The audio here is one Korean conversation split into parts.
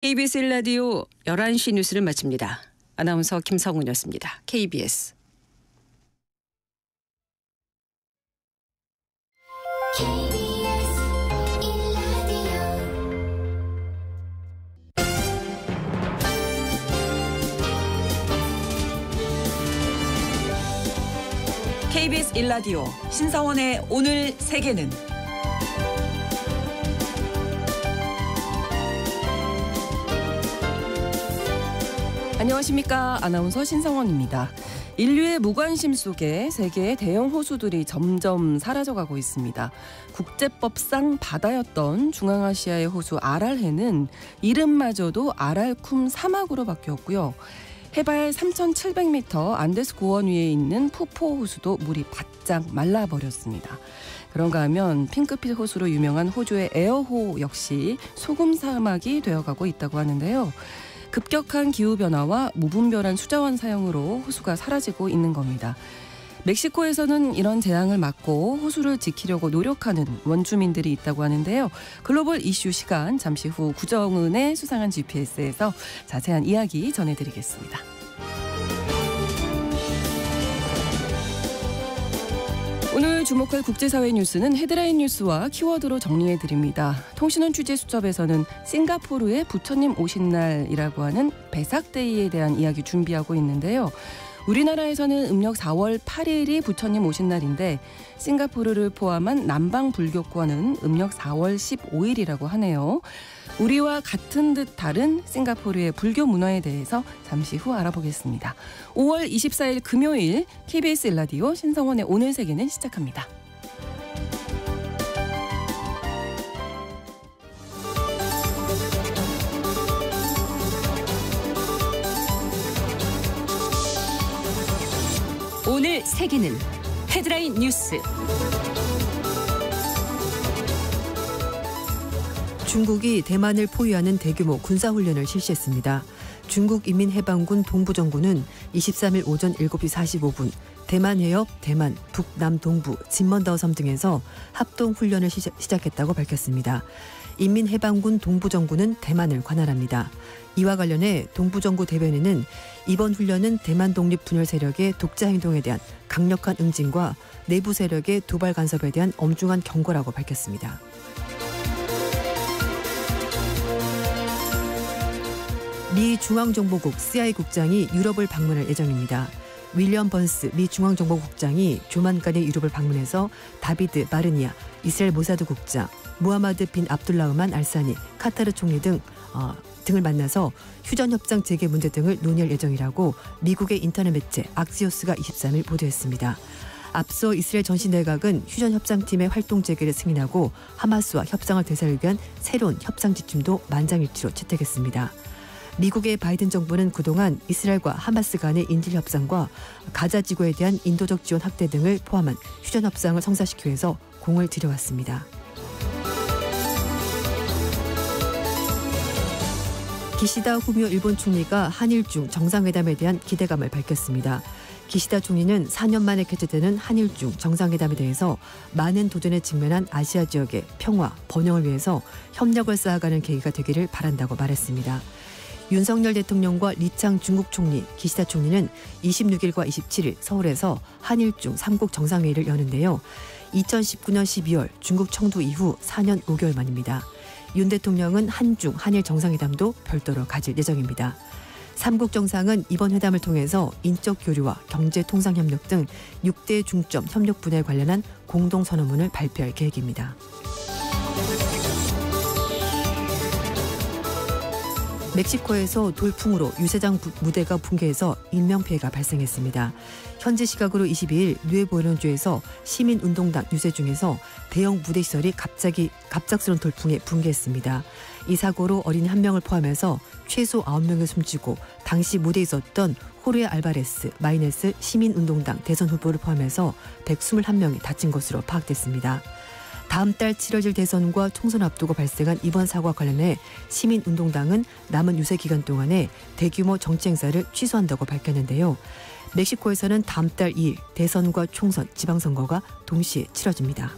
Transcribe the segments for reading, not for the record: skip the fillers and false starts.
KBS 1라디오 11시 뉴스를 마칩니다. 아나운서 김성훈이었습니다. KBS. KBS 1라디오 신성원의 오늘 세계는 안녕하십니까. 아나운서 신성원입니다. 인류의 무관심 속에 세계의 대형 호수들이 점점 사라져가고 있습니다. 국제법상 바다였던 중앙아시아의 호수 아랄해는 이름마저도 아랄쿰 사막으로 바뀌었고요. 해발 3,700m 안데스 고원 위에 있는 푸포 호수도 물이 바짝 말라버렸습니다. 그런가 하면 핑크빛 호수로 유명한 호주의 에어호 역시 소금 사막이 되어가고 있다고 하는데요. 급격한 기후변화와 무분별한 수자원 사용으로 호수가 사라지고 있는 겁니다. 멕시코에서는 이런 재앙을 막고 호수를 지키려고 노력하는 원주민들이 있다고 하는데요. 글로벌 이슈 시간 잠시 후 구정은의 수상한 GPS에서 자세한 이야기 전해드리겠습니다. 오늘 주목할 국제사회 뉴스는 헤드라인 뉴스와 키워드로 정리해드립니다. 통신원 취재수첩에서는 싱가포르의 부처님 오신 날이라고 하는 베삭데이에 대한 이야기 준비하고 있는데요. 우리나라에서는 음력 4월 8일이 부처님 오신 날인데 싱가포르를 포함한 남방 불교권은 음력 4월 15일이라고 하네요. 우리와 같은 듯 다른 싱가포르의 불교 문화에 대해서 잠시 후 알아보겠습니다. 5월 24일 금요일 KBS 1라디오 신성원의 오늘 세계는 시작합니다. 오늘 세계는 헤드라인 뉴스. 중국이 대만을 포위하는 대규모 군사훈련을 실시했습니다. 중국 인민해방군 동부정부는 23일 오전 7시 45분 대만 해협, 대만, 북남 동부, 진먼다오 섬 등에서 합동훈련을 시작했다고 밝혔습니다. 인민해방군 동부정부는 대만을 관할합니다. 이와 관련해 동부정부 대변인은 이번 훈련은 대만 독립 분열 세력의 독자 행동에 대한 강력한 응징과 내부 세력의 도발 간섭에 대한 엄중한 경고라고 밝혔습니다. 미 중앙정보국 CIA 국장이 유럽을 방문할 예정입니다. 윌리엄 번스 미 중앙정보국장이 조만간에 유럽을 방문해서 다비드 마르니아 이스라엘 모사드 국장, 무하마드 빈 압둘라흐만 알사니 카타르 총리 등을 만나서 휴전협상 재개 문제 등을 논의할 예정이라고 미국의 인터넷 매체 악시오스가 23일 보도했습니다. 앞서 이스라엘 전시내각은 휴전협상팀의 활동 재개를 승인하고 하마스와 협상을 되살리기 위한 새로운 협상 지침도 만장일치로 채택했습니다. 미국의 바이든 정부는 그동안 이스라엘과 하마스 간의 인질 협상과 가자 지구에 대한 인도적 지원 확대 등을 포함한 휴전 협상을 성사시키기 위해서 공을 들여왔습니다. 기시다 후미오 일본 총리가 한일중 정상회담에 대한 기대감을 밝혔습니다. 기시다 총리는 4년 만에 개최되는 한일중 정상회담에 대해서 많은 도전에 직면한 아시아 지역의 평화, 번영을 위해서 협력을 쌓아가는 계기가 되기를 바란다고 말했습니다. 윤석열 대통령과 리창 중국 총리, 기시다 총리는 26일과 27일 서울에서 한일중 3국 정상회의를 여는데요. 2019년 12월 중국 청두 이후 4년 5개월 만입니다. 윤 대통령은 한중, 한일 정상회담도 별도로 가질 예정입니다. 3국 정상은 이번 회담을 통해서 인적 교류와 경제 통상 협력 등 6대 중점 협력 분야에 관련한 공동선언문을 발표할 계획입니다. 멕시코에서 돌풍으로 유세장 무대가 붕괴해서 인명피해가 발생했습니다. 현지 시각으로 22일 누에보에론주에서 시민운동당 유세 중에서 대형 무대 시설이 갑작스러운 돌풍에 붕괴했습니다. 이 사고로 어린이 1명을 포함해서 최소 9명이 숨지고 당시 무대에 있었던 호르헤 알바레스, 마이네스 시민운동당 대선 후보를 포함해서 121명이 다친 것으로 파악됐습니다. 다음 달 치러질 대선과 총선 앞두고 발생한 이번 사고와 관련해 시민운동당은 남은 유세 기간 동안에 대규모 정치 행사를 취소한다고 밝혔는데요. 멕시코에서는 다음 달 2일 대선과 총선, 지방선거가 동시에 치러집니다.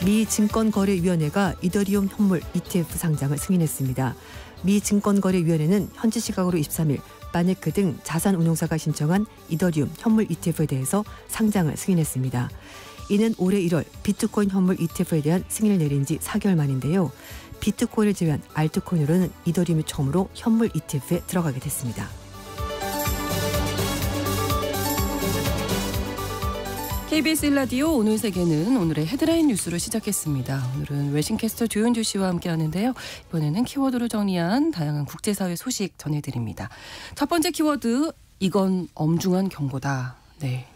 미 증권거래위원회가 이더리움 현물 ETF 상장을 승인했습니다. 미 증권거래위원회는 현지 시각으로 23일 바네크 등 자산운용사가 신청한 이더리움 현물 ETF에 대해서 상장을 승인했습니다. 이는 올해 1월 비트코인 현물 ETF에 대한 승인을 내린 지 4개월 만인데요. 비트코인을 제외한 알트코인으로는 이더리움이 처음으로 현물 ETF에 들어가게 됐습니다. KBS 1라디오 오늘 세계는 오늘의 헤드라인 뉴스로 시작했습니다. 오늘은 외신캐스터 조윤주 씨와 함께하는데요. 이번에는 키워드로 정리한 다양한 국제사회 소식 전해드립니다. 첫 번째 키워드, 이건 엄중한 경고다. 네.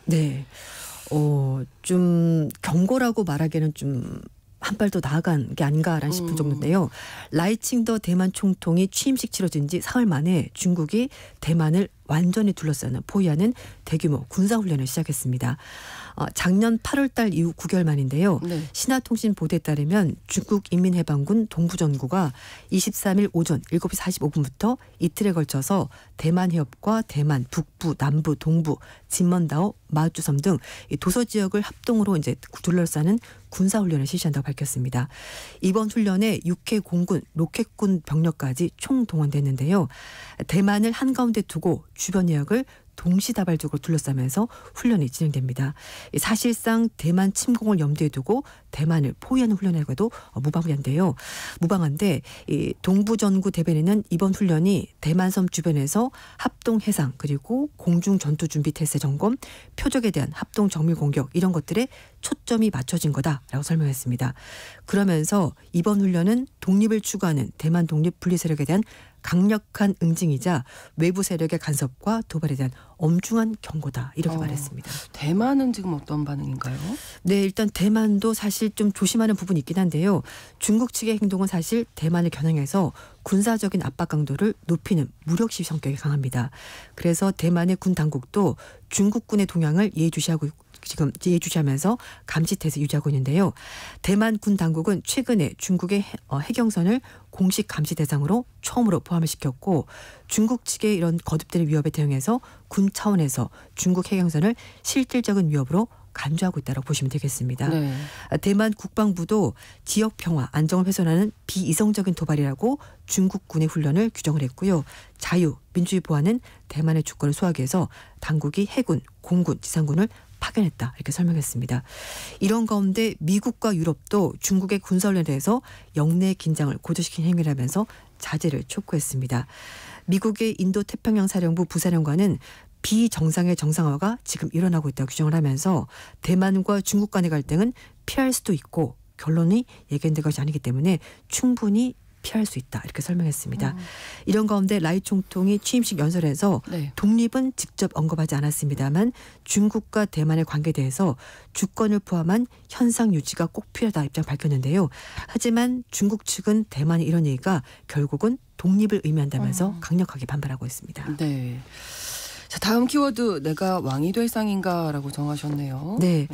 좀 경고라고 말하기에는 좀 한 발 더 나아간 게 아닌가라는 싶은 정도인데요. 라이칭더 대만 총통이 취임식 치러진 지 사흘 만에 중국이 대만을 완전히 둘러싸는 포위하는 대규모 군사훈련을 시작했습니다. 작년 8월 달 이후 9개월 만인데요. 네. 신화통신 보도에 따르면 중국 인민해방군 동부전구가 23일 오전 7시 45분부터 이틀에 걸쳐서 대만 해협과 대만 북부, 남부, 동부, 진먼다오, 마우쭈섬 등 도서 지역을 합동으로 이제 둘러싸는 군사훈련을 실시한다고 밝혔습니다. 이번 훈련에 6회 공군, 로켓군 병력까지 총동원됐는데요. 대만을 한가운데 두고 주변 지역을 동시다발적으로 둘러싸면서 훈련이 진행됩니다. 사실상 대만 침공을 염두에 두고 대만을 포위하는 훈련에도 무방한데 이 동부전구 대변인은 이번 훈련이 대만섬 주변에서 합동 해상 그리고 공중 전투 준비 태세 점검, 표적에 대한 합동 정밀 공격 이런 것들에 초점이 맞춰진 거다라고 설명했습니다. 그러면서 이번 훈련은 독립을 추구하는 대만 독립 분리 세력에 대한 강력한 응징이자 외부 세력의 간섭과 도발에 대한 엄중한 경고다 이렇게 말했습니다. 대만은 지금 어떤 반응인가요? 네, 일단 대만도 사실 좀 조심하는 부분이 있긴 한데요. 중국 측의 행동은 사실 대만을 겨냥해서 군사적인 압박 강도를 높이는 무력시 성격이 강합니다. 그래서 대만의 군 당국도 중국군의 동향을 예의주시하면서 감시태세 유지하고 있는데요. 대만 군 당국은 최근에 중국의 해경선을 공식 감시 대상으로 처음으로 포함을 시켰고 중국 측의 이런 거듭되는 위협에 대응해서 군 차원에서 중국 해경선을 실질적인 위협으로 간주하고 있다고 보시면 되겠습니다. 네. 대만 국방부도 지역 평화, 안정을 훼손하는 비이성적인 도발이라고 중국군의 훈련을 규정을 했고요. 자유, 민주주의 보호하는 대만의 주권을 수호하기 위해서 당국이 해군, 공군, 지상군을 파견했다 이렇게 설명했습니다. 이런 가운데 미국과 유럽도 중국의 군사훈련에 대해서 영내 긴장을 고조시킨 행위라면서 자제를 촉구했습니다. 미국의 인도태평양 사령부 부사령관은 비정상의 정상화가 지금 일어나고 있다고 규정을 하면서 대만과 중국 간의 갈등은 피할 수도 있고 결론이 예견된 것이 아니기 때문에 충분히 피할 수 있다 이렇게 설명했습니다. 이런 가운데 라이 총통이 취임식 연설에서 독립은 직접 언급하지 않았습니다만 중국과 대만의 관계에 대해서 주권을 포함한 현상 유지가 꼭 필요하다 입장 밝혔는데요. 하지만 중국 측은 대만의 이런 얘기가 결국은 독립을 의미한다면서 강력하게 반발하고 있습니다. 네. 자, 다음 키워드, 내가 왕이 될 상인가라고 정하셨네요. 네.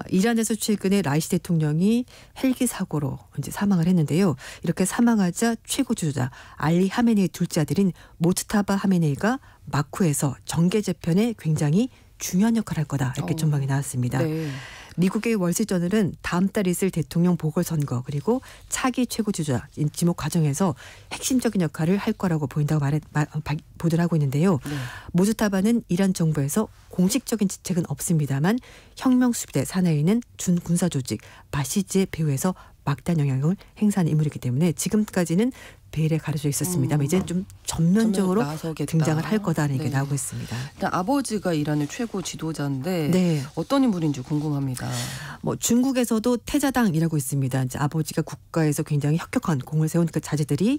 이란에서 최근에 라이시 대통령이 헬기 사고로 이제 사망을 했는데요. 이렇게 사망하자 최고 지도자 알리 하메네이 둘째 아들인 모츠타바 하메네이가 마쿠에서 정계 재편에 굉장히 중요한 역할을 할 거다 이렇게 전망이 나왔습니다. 네. 미국의 월스트리트저널은 다음 달 있을 대통령 보궐선거 그리고 차기 최고 지도자 지목 과정에서 핵심적인 역할을 할 거라고 보인다고 보도를 하고 있는데요. 네. 모즈타바는 이란 정부에서 공식적인 직책은 없습니다만 혁명수비대 산하에 있는 준군사조직 바시지의 배후에서 막대한 영향을 행사하는 인물이기 때문에 지금까지는 베일에 가려져 있었습니다만 이제 좀 전면적으로 등장을 할 거다라는 얘기가 나오고 있습니다. 일단 아버지가 이란의 최고 지도자인데 네. 어떤 인물인지 궁금합니다. 중국에서도 태자당이라고 있습니다. 이제 아버지가 국가에서 굉장히 혁혁한 공을 세운 그 자제들이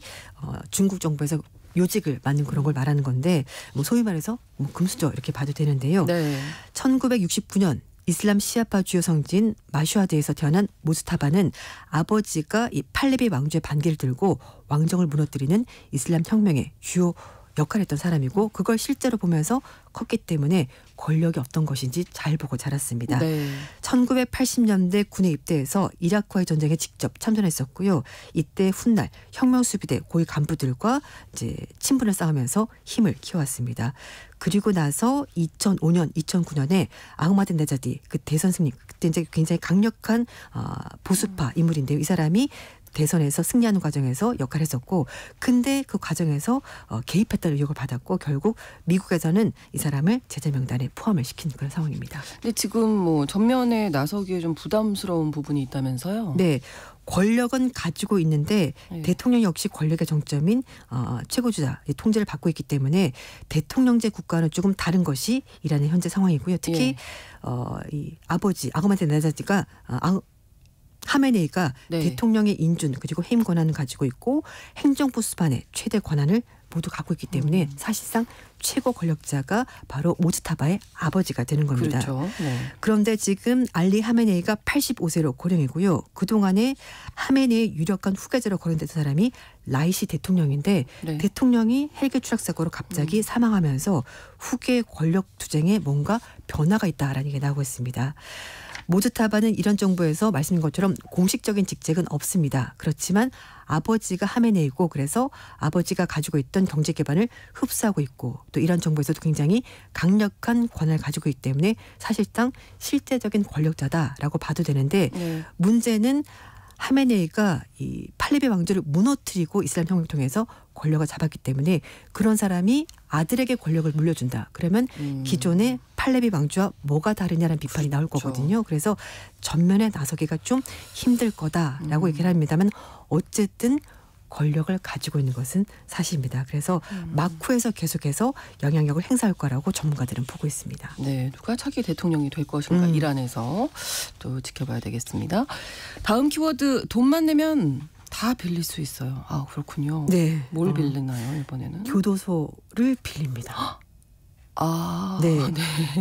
중국 정부에서 요직을 맡는 그런 걸 말하는 건데 소위 말해서 금수저 이렇게 봐도 되는데요. 네. 1969년 이슬람 시아파 주요 성지인 마슈하드에서 태어난 모스타바는 아버지가 이 팔레비 왕조의 반기를 들고 왕정을 무너뜨리는 이슬람 혁명의 주요 역할을 했던 사람이고 그걸 실제로 보면서 컸기 때문에 권력이 어떤 것인지 잘 보고 자랐습니다. 네. 1980년대 군에 입대해서 이라크와의 전쟁에 직접 참전했었고요. 이때 훗날 혁명수비대 고위 간부들과 이제 친분을 쌓으면서 힘을 키워왔습니다. 그리고 나서 2005년, 2009년에 아흐마드네자디 그 대선 승리 그때 이제 굉장히 강력한 보수파 인물인데요. 이 사람이 대선에서 승리하는 과정에서 역할을 했었고 근데 그 과정에서 개입했다는 의혹을 받았고 결국 미국에서는 이 사람을 제재 명단에 포함을 시킨 그런 상황입니다. 근데 지금 뭐 전면에 나서기에 좀 부담스러운 부분이 있다면서요? 네. 권력은 가지고 있는데 네. 대통령 역시 권력의 정점인 최고주자 통제를 받고 있기 때문에 대통령제 국가는 조금 다른 것이 이라는 현재 상황이고요. 특히 이 아버지 아흐마드네자디가 하메네이가 네. 대통령의 인준 그리고 해임 권한을 가지고 있고 행정부 수반의 최대 권한을 모두 갖고 있기 때문에 사실상 최고 권력자가 바로 모즈타바의 아버지가 되는 겁니다. 그렇죠. 네. 그런데 지금 알리 하메네이가 85세로 고령이고요. 그동안에 하메네이의 유력한 후계자로 거론됐던 사람이 라이시 대통령인데 네. 대통령이 헬기 추락 사고로 갑자기 사망하면서 후계 권력 투쟁에 뭔가 변화가 있다라는 얘기가 나오고 있습니다. 모즈타바는 이런 정부에서 말씀인 것처럼 공식적인 직책은 없습니다. 그렇지만 아버지가 하메네이고 그래서 아버지가 가지고 있던 경제 기반을 흡수하고 있고 또 이런 정부에서도 굉장히 강력한 권한을 가지고 있기 때문에 사실상 실제적인 권력자다라고 봐도 되는데 네. 문제는 하메네이가 이 팔레비 왕조를 무너뜨리고 이슬람 혁명을 통해서 권력을 잡았기 때문에 그런 사람이 아들에게 권력을 물려준다. 그러면 기존의 팔레비 왕조와 뭐가 다르냐는 비판이 나올 그렇죠. 거거든요. 그래서 전면에 나서기가 좀 힘들 거다라고 얘기를 합니다만 어쨌든 권력을 가지고 있는 것은 사실입니다. 그래서 마쿠에서 계속해서 영향력을 행사할 거라고 전문가들은 보고 있습니다. 네, 누가 차기 대통령이 될 것인가 이란에서 또 지켜봐야 되겠습니다. 다음 키워드 돈만 내면 다 빌릴 수 있어요. 아 그렇군요. 네, 뭘 빌리나요 이번에는? 교도소를 빌립니다. 아, 네.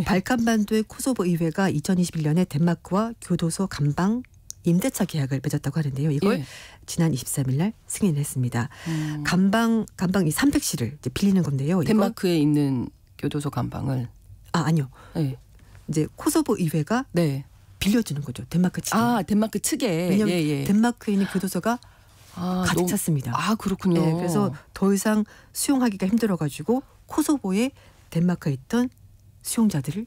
발칸반도의 코소보 의회가 2021년에 덴마크와 교도소 감방 임대차 계약을 맺었다고 하는데요. 이걸 예. 지난 23일 날 승인했습니다. 감방 이 300실을 이제 빌리는 건데요. 덴마크에 있는 교도소 감방을. 아니요. 네. 이제 코소보 의회가 네. 빌려주는 거죠. 덴마크 측에. 덴마크 측에. 왜냐하면 예. 덴마크에 있는 교도소가 가득 찼습니다. 아 그렇군요. 네, 그래서 더 이상 수용하기가 힘들어가지고 코소보에 덴마크에 있던 수용자들을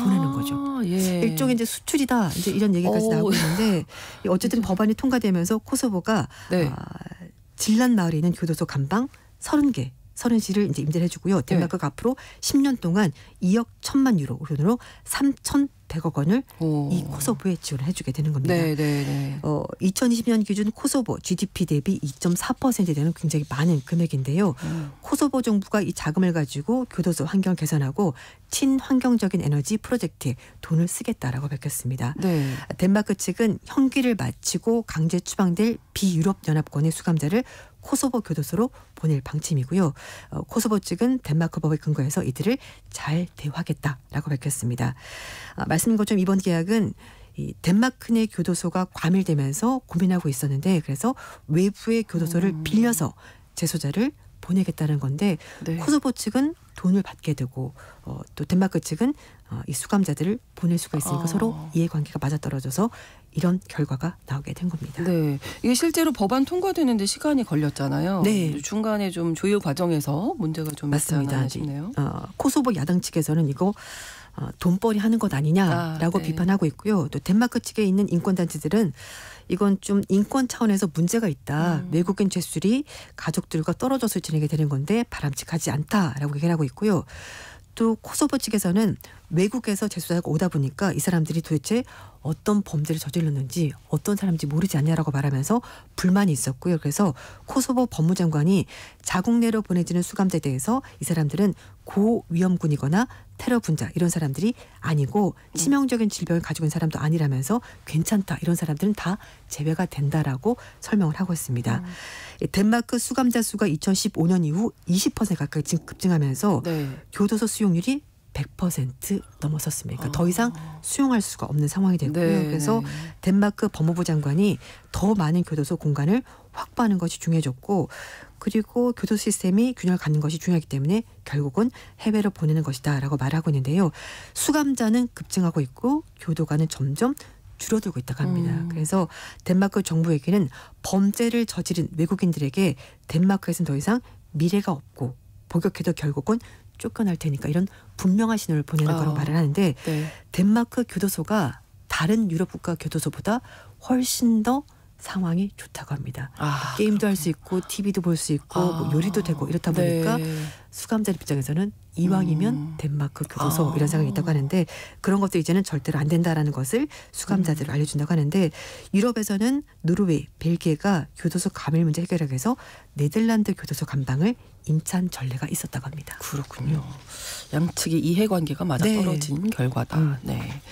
보내는 거죠. 예. 일종의 이제 수출이다. 이제 이런 얘기까지 나오고 있는데 어쨌든 법안이 통과되면서 코소보가 네. 질란 마을에 있는 교도소 감방 30개. 30실을 이제 임대를 해주고요. 덴마크가 앞으로 10년 동안 2억 1천만 유로 돈으로 3,100억 원을 이 코소보에 지원을 해주게 되는 겁니다. 네. 2020년 기준 코소보 GDP 대비 2.4% 되는 굉장히 많은 금액인데요. 코소보 정부가 이 자금을 가지고 교도소 환경을 개선하고 친환경적인 에너지 프로젝트에 돈을 쓰겠다라고 밝혔습니다. 네. 덴마크 측은 형기를 마치고 강제 추방될 비유럽 연합권의 수감자를 코소보 교도소로 보낼 방침이고요. 코소보 측은 덴마크 법에 근거해서 이들을 잘 대우하겠다라고 밝혔습니다. 말씀인 것처럼 이번 계약은 이 덴마크 내 교도소가 과밀되면서 고민하고 있었는데 그래서 외부의 교도소를 빌려서 재소자를 보내겠다는 건데 네. 코소보 측은 돈을 받게 되고 또 덴마크 측은 이 수감자들을 보낼 수가 있으니까 서로 이해관계가 맞아떨어져서 이런 결과가 나오게 된 겁니다. 네, 이게 실제로 법안 통과되는데 시간이 걸렸잖아요. 네. 중간에 좀 조율 과정에서 문제가 좀 맞습니다. 있지 않나 싶네요. 코소보 야당 측에서는 이거 돈벌이 하는 것 아니냐라고 네. 비판하고 있고요. 또 덴마크 측에 있는 인권단체들은 이건 좀 인권 차원에서 문제가 있다. 외국인 죄수들이 가족들과 떨어져서 지내게 되는 건데 바람직하지 않다라고 얘기를 하고 있고요. 또 코소보 측에서는 외국에서 재수자가 오다 보니까 이 사람들이 도대체 어떤 범죄를 저질렀는지 어떤 사람인지 모르지 않냐라고 말하면서 불만이 있었고요. 그래서 코소보 법무장관이 자국 내로 보내지는 수감자에 대해서 이 사람들은 고위험군이거나 테러 분자 이런 사람들이 아니고 치명적인 질병을 가지고 있는 사람도 아니라면서 괜찮다. 이런 사람들은 다 제외가 된다라고 설명을 하고 있습니다. 덴마크 수감자 수가 2015년 이후 20% 가까이 급증하면서 네. 교도소 수용률이 100% 넘어섰습니다. 그러니까 더 이상 수용할 수가 없는 상황이 됐고요. 네, 그래서 네. 덴마크 법무부 장관이 더 많은 교도소 공간을 확보하는 것이 중요해졌고 그리고 교도소 시스템이 균형을 갖는 것이 중요하기 때문에 결국은 해외로 보내는 것이다라고 말하고 있는데요. 수감자는 급증하고 있고 교도관은 점점 줄어들고 있다고 합니다. 그래서 덴마크 정부에게는 범죄를 저지른 외국인들에게 덴마크에서는 더 이상 미래가 없고 복역해도 결국은 쫓겨날 테니까 이런 분명한 신호를 보내는 거라고 말을 하는데 네. 덴마크 교도소가 다른 유럽 국가 교도소보다 훨씬 더 상황이 좋다고 합니다. 게임도 할 수 있고 TV도 볼 수 있고 뭐 요리도 되고 이렇다 보니까 네. 수감자 입장에서는 이왕이면 덴마크 교도소 이런 생각이 있다고 하는데 그런 것도 이제는 절대로 안 된다라는 것을 수감자들을 알려준다고 하는데 유럽에서는 노르웨이, 벨기에가 교도소 감일 문제 해결하기 위해서 네덜란드 교도소 감방을 임차한 전례가 있었다고 합니다. 그렇군요. 양측의 이해관계가 맞아떨어진 결과다. 네.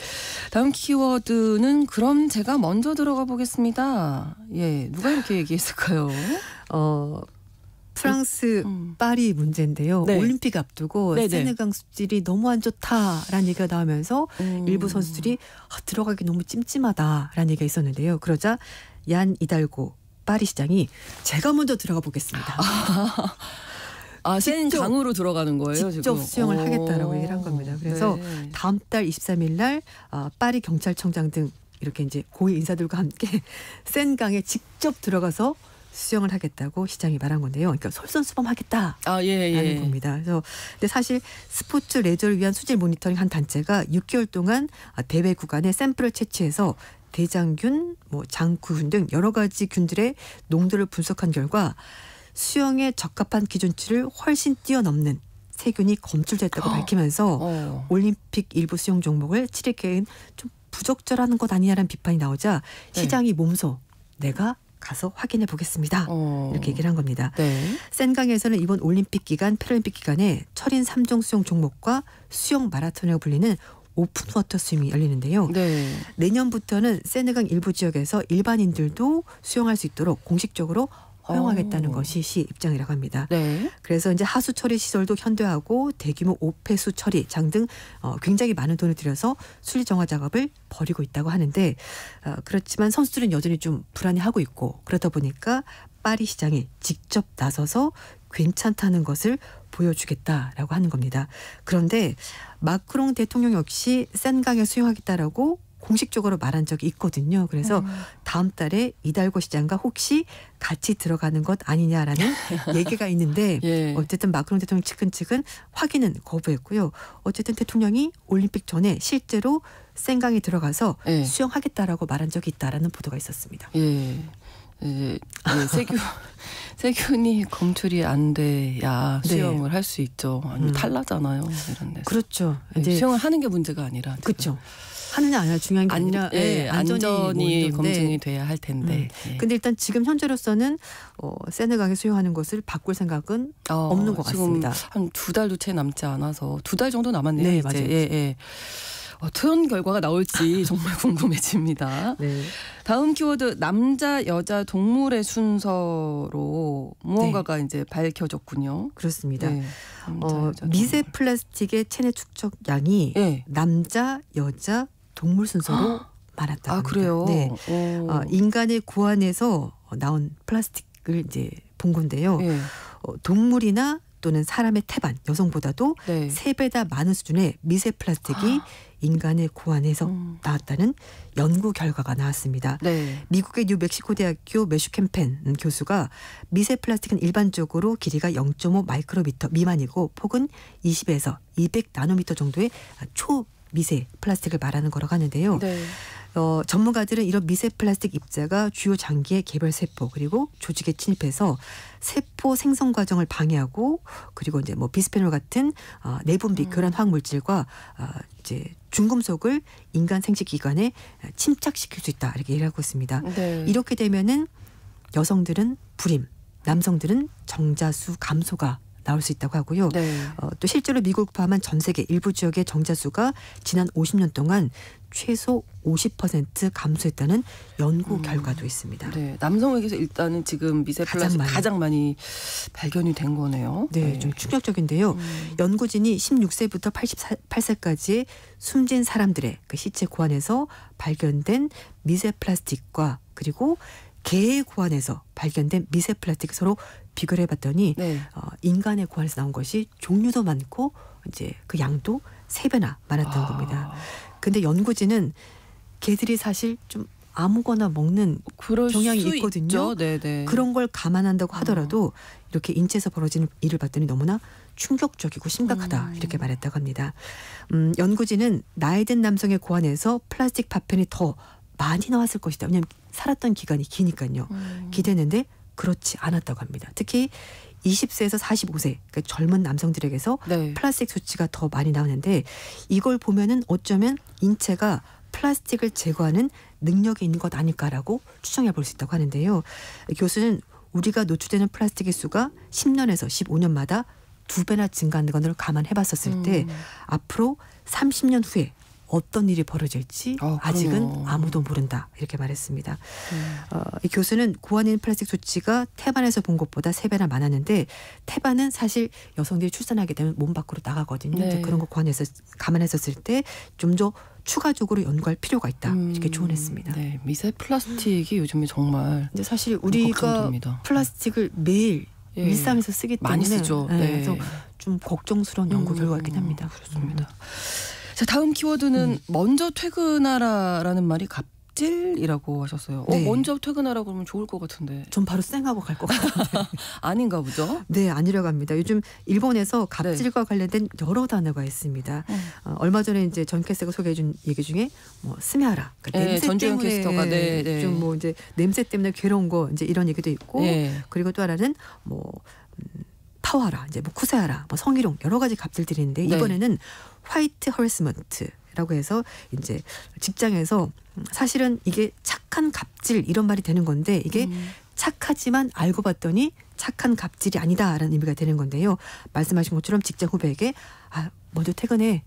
다음 키워드는 그럼 제가 먼저 들어가 보겠습니다. 예, 누가 이렇게 얘기했을까요? 프랑스 파리 문제인데요. 네. 올림픽 앞두고 네네. 세네강 수질이 너무 안 좋다라는 얘기가 나오면서 일부 선수들이 들어가기 너무 찜찜하다라는 얘기가 있었는데요. 그러자 얀 이달고 파리 시장이 제가 먼저 들어가 보겠습니다. 센 강으로 들어가는 거예요. 직접 지금? 수용을 하겠다라고 얘기를 한 겁니다. 그래서 네. 다음 달 23일 날 파리 경찰청장 등 이렇게 이제 고위 인사들과 함께 센강에 직접 들어가서 수영을 하겠다고 시장이 말한 건데요. 그러니까 솔선수범하겠다라는 겁니다. 그래서 근데 사실 스포츠 레저를 위한 수질 모니터링 한 단체가 6개월 동안 대회 구간에 샘플을 채취해서 대장균, 장구균 등 여러 가지 균들의 농도를 분석한 결과 수영에 적합한 기준치를 훨씬 뛰어넘는 세균이 검출됐다고 밝히면서 올림픽 일부 수영 종목을 치르기에는 좀 부적절한 것 아니냐라는 비판이 나오자 시장이 몸소 내가 가서 확인해 보겠습니다. 이렇게 얘기를 한 겁니다. 네. 센강에서는 이번 올림픽 기간, 패럴림픽 기간에 철인 3종 수영 종목과 수영 마라톤이라고 불리는 오픈워터 스위밍이 열리는데요. 네. 내년부터는 세네강 일부 지역에서 일반인들도 수영할 수 있도록 공식적으로 허용하겠다는 것이 시 입장이라고 합니다. 네. 그래서 이제 하수 처리 시설도 현대화하고 대규모 오폐수 처리 장 등 굉장히 많은 돈을 들여서 수리 정화 작업을 벌이고 있다고 하는데 그렇지만 선수들은 여전히 좀 불안해하고 있고 그러다 보니까 파리 시장이 직접 나서서 괜찮다는 것을 보여주겠다라고 하는 겁니다. 그런데 마크롱 대통령 역시 센강에 수용하겠다라고 공식적으로 말한 적이 있거든요. 그래서 다음 달에 이달고 시장과 혹시 같이 들어가는 것 아니냐라는 얘기가 있는데 어쨌든 마크롱 대통령 측은 확인은 거부했고요. 어쨌든 대통령이 올림픽 전에 실제로 센강에 들어가서 수영하겠다라고 말한 적이 있다라는 보도가 있었습니다. 세균이 검출이 안 돼야 수영을 할 수 있죠. 아니면 탈나잖아요. 이런 데서. 그렇죠. 이제 수영을 하는 게 문제가 아니라. 그렇죠. 하느냐 안 하느냐 중요한 게 아니라 안전이 검증이 돼야 할 텐데. 근데 일단 지금 현재로서는 세네강에 수용하는 것을 바꿀 생각은 없는 것 같습니다. 한 2달도 채 남지 않아서 2달 정도 남았네요. 네, 이제. 맞아요. 어떤 결과가 나올지 정말 궁금해집니다. 네. 다음 키워드 남자 여자 동물의 순서로 무언가가 이제 밝혀졌군요. 그렇습니다. 네. 미세 플라스틱의 체내 축적량이 남자 여자 동물 순서로 많았다고 합니다. 그래요? 네. 인간의 고안에서 나온 플라스틱을 이제 본 건데요. 동물이나 또는 사람의 태반, 여성보다도 3배다 많은 수준의 미세 플라스틱이 인간의 고안에서 나왔다는 연구 결과가 나왔습니다. 미국의 뉴멕시코 대학교 매슈 캠펜 교수가 미세 플라스틱은 일반적으로 길이가 0.5 마이크로미터 미만이고 폭은 20에서 200 나노미터 정도의 초미세 플라스틱을 말하는 거라고 하는데요. 전문가들은 이런 미세 플라스틱 입자가 주요 장기의 개별 세포 그리고 조직에 침입해서 세포 생성 과정을 방해하고 그리고 이제 비스페놀 같은 내분비 교란 화학 물질과 이제 중금속을 인간 생殖 기관에 침착시킬 수 있다 이렇게 얘기하고 있습니다. 이렇게 되면은 여성들은 불임, 남성들은 정자수 감소가 나올 수 있다고 하고요. 또 실제로 미국 포함한 전 세계 일부 지역의 정자수가 지난 50년 동안 최소 50% 감소했다는 연구 결과도 있습니다. 네, 남성에게서 일단은 지금 미세 플라스틱 가장 많이 발견이 된 거네요. 네, 좀 충격적인데요. 연구진이 16세부터 88세까지의 숨진 사람들의 그 시체 고안에서 발견된 미세 플라스틱과 그리고 개의 고안에서 발견된 미세 플라스틱 서로 비교를 해봤더니 네. 인간의 고안에서 나온 것이 종류도 많고 이제 그 양도 3배나 많았던 겁니다. 근데 연구진은 개들이 사실 좀 아무거나 먹는 경향이 있거든요. 그런 걸 감안한다고 하더라도 이렇게 인체에서 벌어지는 일을 봤더니 너무나 충격적이고 심각하다 이렇게 말했다고 합니다. 연구진은 나이 든 남성의 고안에서 플라스틱 파편이 더 많이 나왔을 것이다. 왜냐하면 살았던 기간이 기니까요. 기대했는데 그렇지 않았다고 합니다. 특히 20세에서 45세 그러니까 젊은 남성들에게서 네. 플라스틱 수치가 더 많이 나오는데 이걸 보면은 어쩌면 인체가 플라스틱을 제거하는 능력이 있는 것 아닐까라고 추정해 볼 수 있다고 하는데요. 교수는 우리가 노출되는 플라스틱의 수가 10년에서 15년마다 2배나 증가하는 것을 감안해 봤었을 때 앞으로 30년 후에 어떤 일이 벌어질지 아직은 아무도 모른다 이렇게 말했습니다. 이 교수는 고안인 플라스틱 수치가 태반에서 본 것보다 3배나 많았는데 태반은 사실 여성들이 출산하게 되면 몸 밖으로 나가거든요. 네. 그런 거 감안했었을 때 좀 더 추가적으로 연구할 필요가 있다 이렇게 조언했습니다. 네, 미세 플라스틱이 요즘에 정말 근데 사실 우리가 걱정됩니다. 플라스틱을 매일 일상에서 쓰기 때문에 많이 쓰죠. 네. 그래서 좀 걱정스러운 연구 결과이긴 합니다. 그렇습니다. 자, 다음 키워드는 먼저 퇴근하라라는 말이 갑질이라고 하셨어요. 네. 먼저 퇴근하라 그러면 좋을 것 같은데. 전 바로 쌩하고 갈 것 같은데. 아닌가 보죠? 네, 아니라고 합니다. 요즘 일본에서 갑질과 관련된 여러 단어가 있습니다. 얼마 전에 이제 전 캐스터가 소개해준 얘기 중에 뭐 스메하라, 그러니까 냄새 전주현 때문에 캐스터가 좀 뭐 이제 냄새 때문에 괴로운 거 이제 이런 얘기도 있고 그리고 또 하나는 뭐 파워하라, 이제 뭐 쿠세하라, 뭐 성희롱 여러 가지 갑질들이 있는데 이번에는 화이트 허레스먼트라고 해서 이제 직장에서 사실은 이게 착한 갑질 이런 말이 되는 건데 이게 착하지만 알고 봤더니 착한 갑질이 아니다라는 의미가 되는 건데요. 말씀하신 것처럼 직장 후배에게 먼저 퇴근해.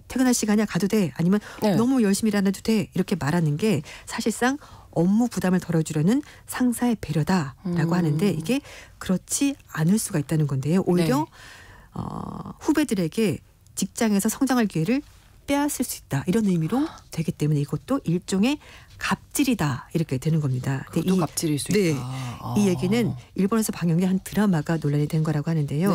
퇴근할 시간이야 가도 돼. 아니면 너무 열심히 일하도 돼. 이렇게 말하는 게 사실상 업무 부담을 덜어주려는 상사의 배려다라고 하는데 이게 그렇지 않을 수가 있다는 건데요. 오히려 후배들에게 직장에서 성장할 기회를 빼앗을 수 있다. 이런 의미로 되기 때문에 이것도 일종의 갑질이다. 이렇게 되는 겁니다. 그것도 갑질일 수 있다. 이 얘기는 일본에서 방영된 한 드라마가 논란이 된 거라고 하는데요.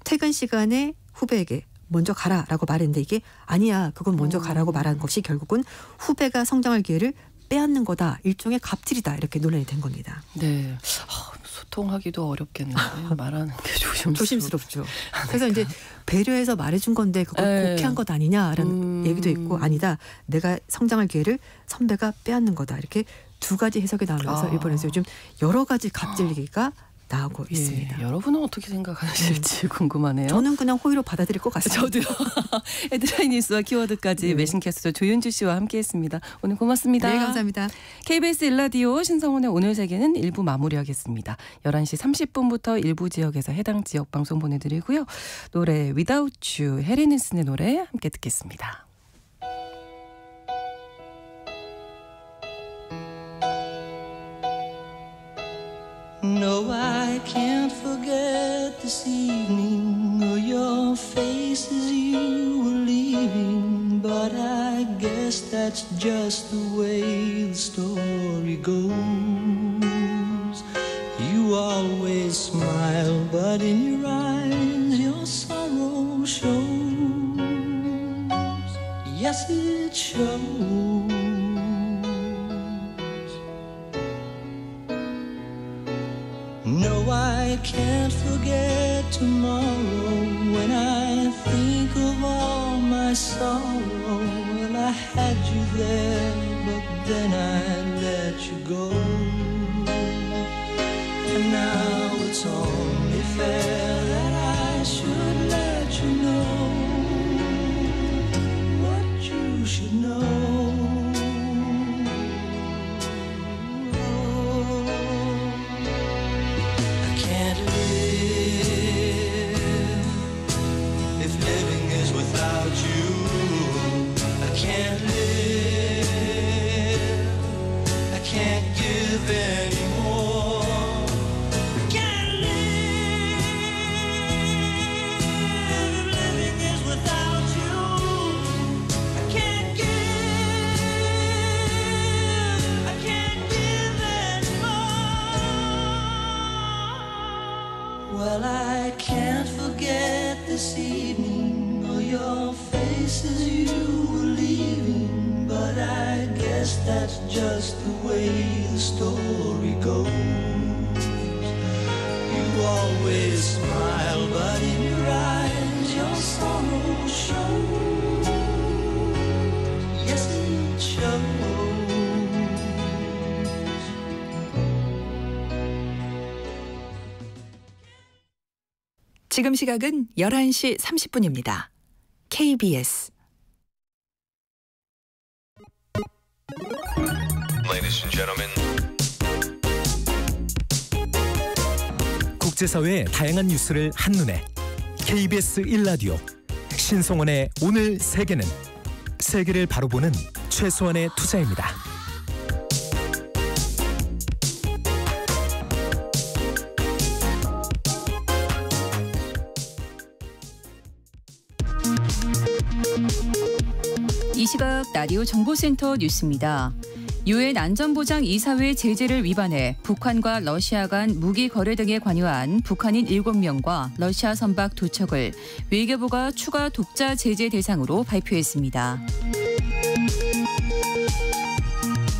퇴근 시간에 후배에게 먼저 가라라고 말했는데 이게 아니야. 그건 먼저 가라고 말한 것이 결국은 후배가 성장할 기회를 빼앗는 거다. 일종의 갑질이다. 이렇게 논란이 된 겁니다. 네. 소통하기도 어렵겠네요. 말하는 게 조심스럽죠. 그래서 이제 배려해서 말해준 건데 그걸 곡해한 것 아니냐라는 얘기도 있고 아니다. 내가 성장할 기회를 선배가 빼앗는 거다. 이렇게 두 가지 해석이 나오면서 일본에서 요즘 여러 가지 갑질 얘기가 나오고 있습니다. 여러분은 어떻게 생각하실지 궁금하네요. 저는 그냥 호의로 받아들일 것 같습니다. 저도요. 헤드라인 뉴스와 키워드까지 매신캐스터 조윤주 씨와 함께했습니다. 오늘 고맙습니다. 네, 감사합니다. KBS 1라디오 신성훈의 오늘 세계는 1부 마무리하겠습니다. 11시 30분부터 일부 지역에서 해당 지역 방송 보내드리고요. 노래 Without You, 해리 닐슨의 노래 함께 듣겠습니다. No, I can't forget this evening or your face as you were leaving. But I guess that's just the way the story goes. You always smile, but in your eyes your sorrow shows. Yes, it shows. No, I can't forget tomorrow when I think of all my sorrow. Well, I had you there, but then I let you go. And now it's only fair that I should let you know what you should know. Without you, I can't live. Well, I can't forget this evening or your face as you were leaving, but I guess that's just the way the story goes. You always smile, but in your eyes your sorrow shows. Yes, it shows. 지금 시각은 11시 30분입니다. KBS Ladies and gentlemen. 국제사회의 다양한 뉴스를 한눈에 KBS 1라디오 신성원의 오늘 세계는 세계를 바로 보는 최소한의 투자입니다. 이 시각 라디오 정보센터 뉴스입니다. 유엔 안전보장 이사회 제재를 위반해 북한과 러시아 간 무기 거래 등에 관여한 북한인 7명과 러시아 선박 2척을 외교부가 추가 독자 제재 대상으로 발표했습니다.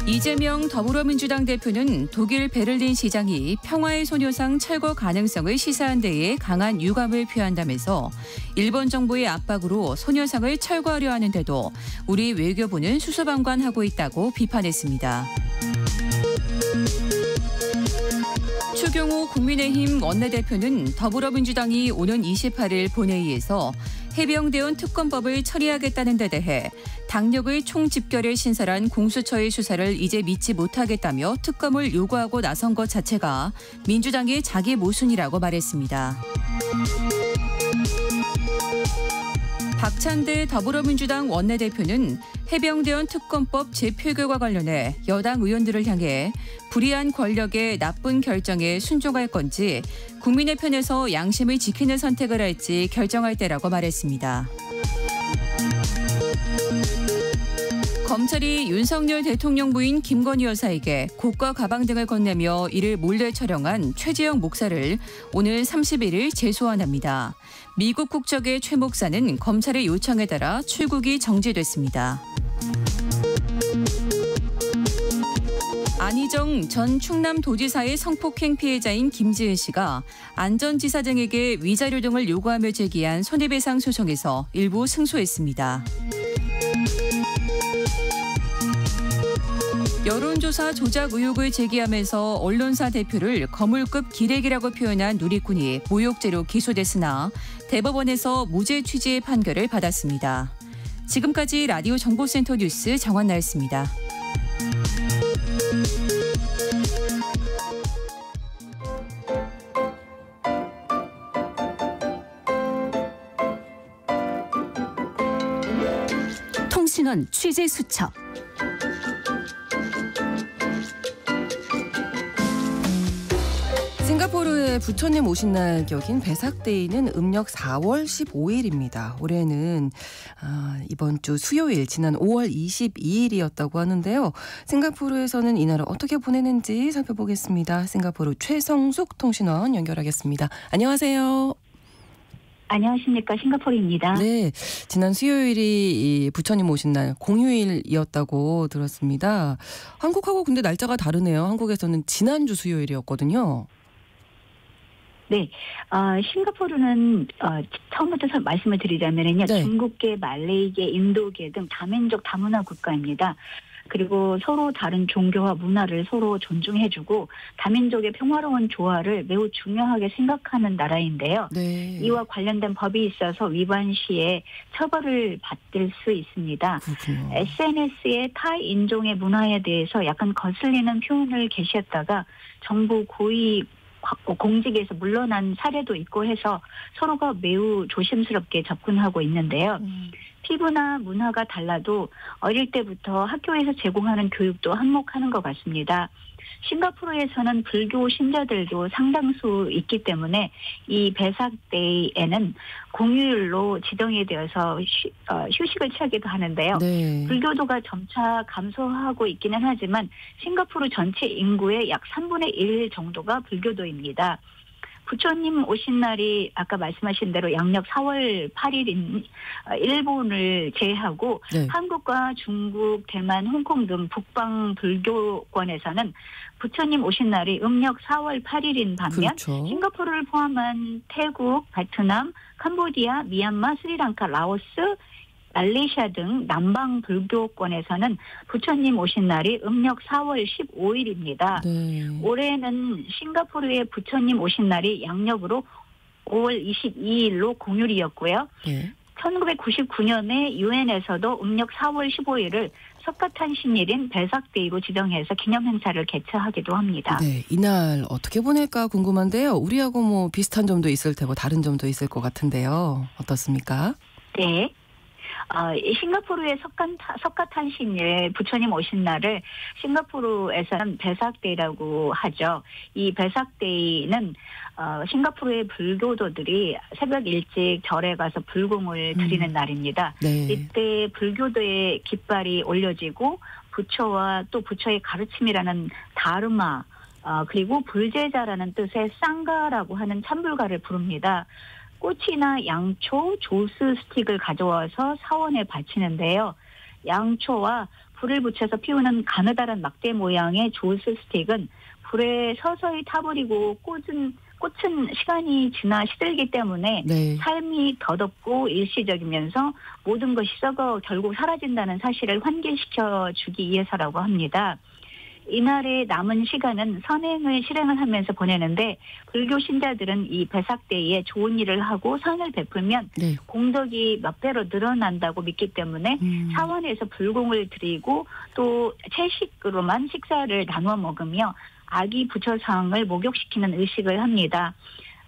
이재명 더불어민주당 대표는 독일 베를린 시장이 평화의 소녀상 철거 가능성을 시사한 데에 강한 유감을 표한다면서 일본 정부의 압박으로 소녀상을 철거하려 하는데도 우리 외교부는 수수방관하고 있다고 비판했습니다. 추경호 국민의힘 원내대표는 더불어민주당이 오는 28일 본회의에서 해병대원 특검법을 처리하겠다는 데 대해 당력을 총집결해 신설한 공수처의 수사를 이제 믿지 못하겠다며 특검을 요구하고 나선 것 자체가 민주당의 자기 모순이라고 말했습니다. 박찬대 더불어민주당 원내대표는 해병대원 특검법 재표결과 관련해 여당 의원들을 향해 불이한 권력의 나쁜 결정에 순종할 건지 국민의 편에서 양심을 지키는 선택을 할지 결정할 때라고 말했습니다. 검찰이 윤석열 대통령 부인 김건희 여사에게 고가 가방 등을 건네며 이를 몰래 촬영한 최재형 목사를 오늘 31일 재소환합니다. 미국 국적의 최 목사는 검찰의 요청에 따라 출국이 정지됐습니다. 안희정 전 충남도지사의 성폭행 피해자인 김지은 씨가 안전지사 등에게 위자료 등을 요구하며 제기한 손해배상 소송에서 일부 승소했습니다. 여론조사 조작 의혹을 제기하면서 언론사 대표를 거물급 기레기라고 표현한 누리꾼이 모욕죄로 기소됐으나 대법원에서 무죄 취지의 판결을 받았습니다. 지금까지 라디오 정보센터 뉴스 정한나였습니다. 통신원 취재 수첩. 싱가포르의 부처님 오신 날 격인 베삭데이는 음력 4월 15일입니다. 올해는 이번 주 수요일 지난 5월 22일이었다고 하는데요. 싱가포르에서는 이날을 어떻게 보내는지 살펴보겠습니다. 싱가포르 최성숙 통신원 연결하겠습니다. 안녕하세요. 안녕하십니까. 싱가포르입니다. 네, 지난 수요일이 이 부처님 오신 날 공휴일이었다고 들었습니다. 한국하고 근데 날짜가 다르네요. 한국에서는 지난주 수요일이었거든요. 네, 싱가포르는 처음부터 말씀을 드리자면요, 네. 중국계, 말레이계, 인도계 등 다민족 다문화 국가입니다. 그리고 서로 다른 종교와 문화를 서로 존중해주고 다민족의 평화로운 조화를 매우 중요하게 생각하는 나라인데요. 네. 이와 관련된 법이 있어서 위반 시에 처벌을 받을 수 있습니다. 그렇군요. SNS에 타 인종의 문화에 대해서 약간 거슬리는 표현을 게시했다가 정부 고위 공직에서 물러난 사례도 있고 해서 서로가 매우 조심스럽게 접근하고 있는데요. 피부나 문화가 달라도 어릴 때부터 학교에서 제공하는 교육도 한몫하는 것 같습니다. 싱가포르에서는 불교 신자들도 상당수 있기 때문에 이 베삭데이에는 공휴일로 지정이 되어서 휴식을 취하기도 하는데요. 네. 불교도가 점차 감소하고 있기는 하지만 싱가포르 전체 인구의 약 3분의 1 정도가 불교도입니다. 부처님 오신 날이 아까 말씀하신 대로 양력 4월 8일인 일본을 제외하고 네. 한국과 중국, 대만, 홍콩 등 북방 불교권에서는 부처님 오신 날이 음력 4월 8일인 반면 그렇죠. 싱가포르를 포함한 태국, 베트남, 캄보디아, 미얀마, 스리랑카, 라오스, 말레이시아 등 남방 불교권에서는 부처님 오신 날이 음력 4월 15일입니다. 네. 올해는 싱가포르의 부처님 오신 날이 양력으로 5월 22일로 공휴일이었고요. 네. 1999년에 유엔에서도 음력 4월 15일을 석가탄신일인 배삭데이로 지정해서 기념행사를 개최하기도 합니다. 네, 이날 어떻게 보낼까 궁금한데요. 우리하고 뭐 비슷한 점도 있을 테고 다른 점도 있을 것 같은데요. 어떻습니까? 네. 싱가포르의 석가탄신일 부처님 오신 날을 싱가포르에서는 배삭데이라고 하죠. 이 배삭데이는 싱가포르의 불교도들이 새벽 일찍 절에 가서 불공을 드리는 날입니다. 네. 이때 불교도의 깃발이 올려지고 부처와 또 부처의 가르침이라는 다르마 그리고 불제자라는 뜻의 쌍가라고 하는 참불가를 부릅니다. 꽃이나 양초, 조스 스틱을 가져와서 사원에 바치는데요. 양초와 불을 붙여서 피우는 가느다란 막대 모양의 조스 스틱은 불에 서서히 타버리고 꽃은 시간이 지나 시들기 때문에 네. 삶이 덧없고 일시적이면서 모든 것이 썩어 결국 사라진다는 사실을 환기시켜 주기 위해서라고 합니다. 이날의 남은 시간은 선행을 실행을 하면서 보내는데 불교 신자들은 이 배삭데이에 좋은 일을 하고 선을 베풀면 네. 공덕이 몇 배로 늘어난다고 믿기 때문에 사원에서 불공을 드리고 또 채식으로만 식사를 나눠 먹으며 아기 부처상을 목욕시키는 의식을 합니다.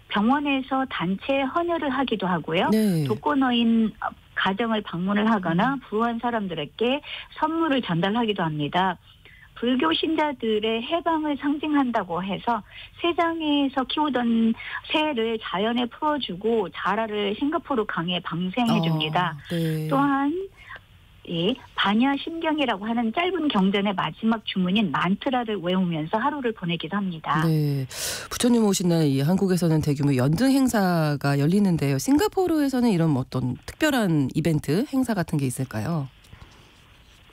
병원에서 단체 헌혈을 하기도 하고요. 네. 독거노인 가정을 방문을 하거나 부유한 사람들에게 선물을 전달하기도 합니다. 불교 신자들의 해방을 상징한다고 해서 세상에서 키우던 새를 자연에 풀어주고 자라를 싱가포르 강에 방생해줍니다. 네. 또한 반야심경이라고 하는 짧은 경전의 마지막 주문인 만트라를 외우면서 하루를 보내기도 합니다. 네. 부처님 오신 날 이 한국에서는 대규모 연등 행사가 열리는데요. 싱가포르에서는 이런 어떤 특별한 이벤트, 행사 같은 게 있을까요?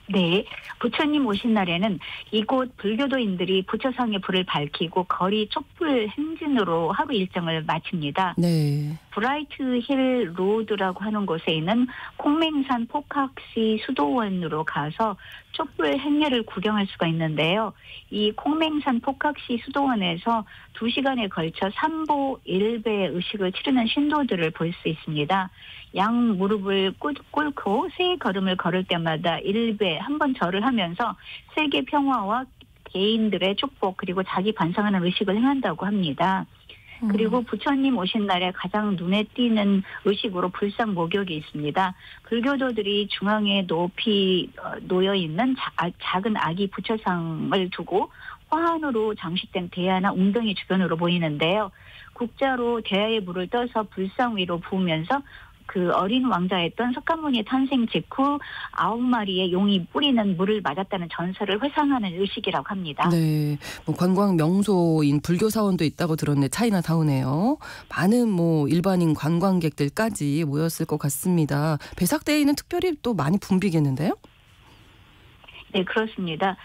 네. 부처님 오신 날에는 이곳 불교도인들이 부처상의 불을 밝히고 거리 촛불 행진으로 하루 일정을 마칩니다. 네. 브라이트 힐 로드라고 하는 곳에 있는 콩맹산 포카시 수도원으로 가서 촛불 행렬을 구경할 수가 있는데요. 이 콩맹산 포카시 수도원에서 2시간에 걸쳐 3보 1배 의식을 치르는 신도들을 볼 수 있습니다. 양 무릎을 꿇고 세 걸음을 걸을 때마다 1배 한 번 절을 하면서 세계 평화와 개인들의 축복 그리고 자기 반성하는 의식을 행한다고 합니다. 그리고 부처님 오신 날에 가장 눈에 띄는 의식으로 불상 목욕이 있습니다. 불교도들이 중앙에 높이 놓여 있는 작은 아기 부처상을 두고 화환으로 장식된 대야나 웅덩이 주변으로 모이는데요. 국자로 대야에 물을 떠서 불상 위로 부으면서 그 어린 왕자였던 석가모니 탄생 직후 9마리의 용이 뿌리는 물을 맞았다는 전설을 회상하는 의식이라고 합니다. 네, 뭐 관광 명소인 불교 사원도 있다고 들었네. 차이나타운에요. 많은 뭐 일반인 관광객들까지 모였을 것 같습니다. 배삭데이는 특별히 또 많이 붐비겠는데요? 네, 그렇습니다.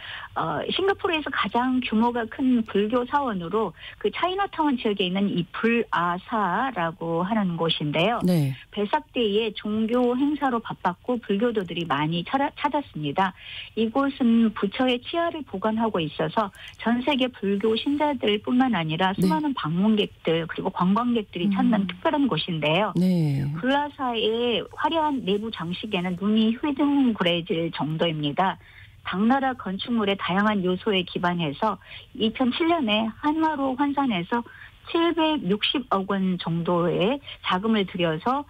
싱가포르에서 가장 규모가 큰 불교 사원으로 그 차이나타운 지역에 있는 이 불아사라고 하는 곳인데요. 네. 배삭데이에 종교 행사로 바빴고 불교도들이 많이 찾았습니다. 이곳은 부처의 치아를 보관하고 있어서 전 세계 불교 신자들뿐만 아니라 수많은 방문객들 그리고 관광객들이 찾는 특별한 곳인데요. 네. 불아사의 화려한 내부 장식에는 눈이 휘둥그레질 정도입니다. 당나라 건축물의 다양한 요소에 기반해서 2007년에 한화로 환산해서 760억 원 정도의 자금을 들여서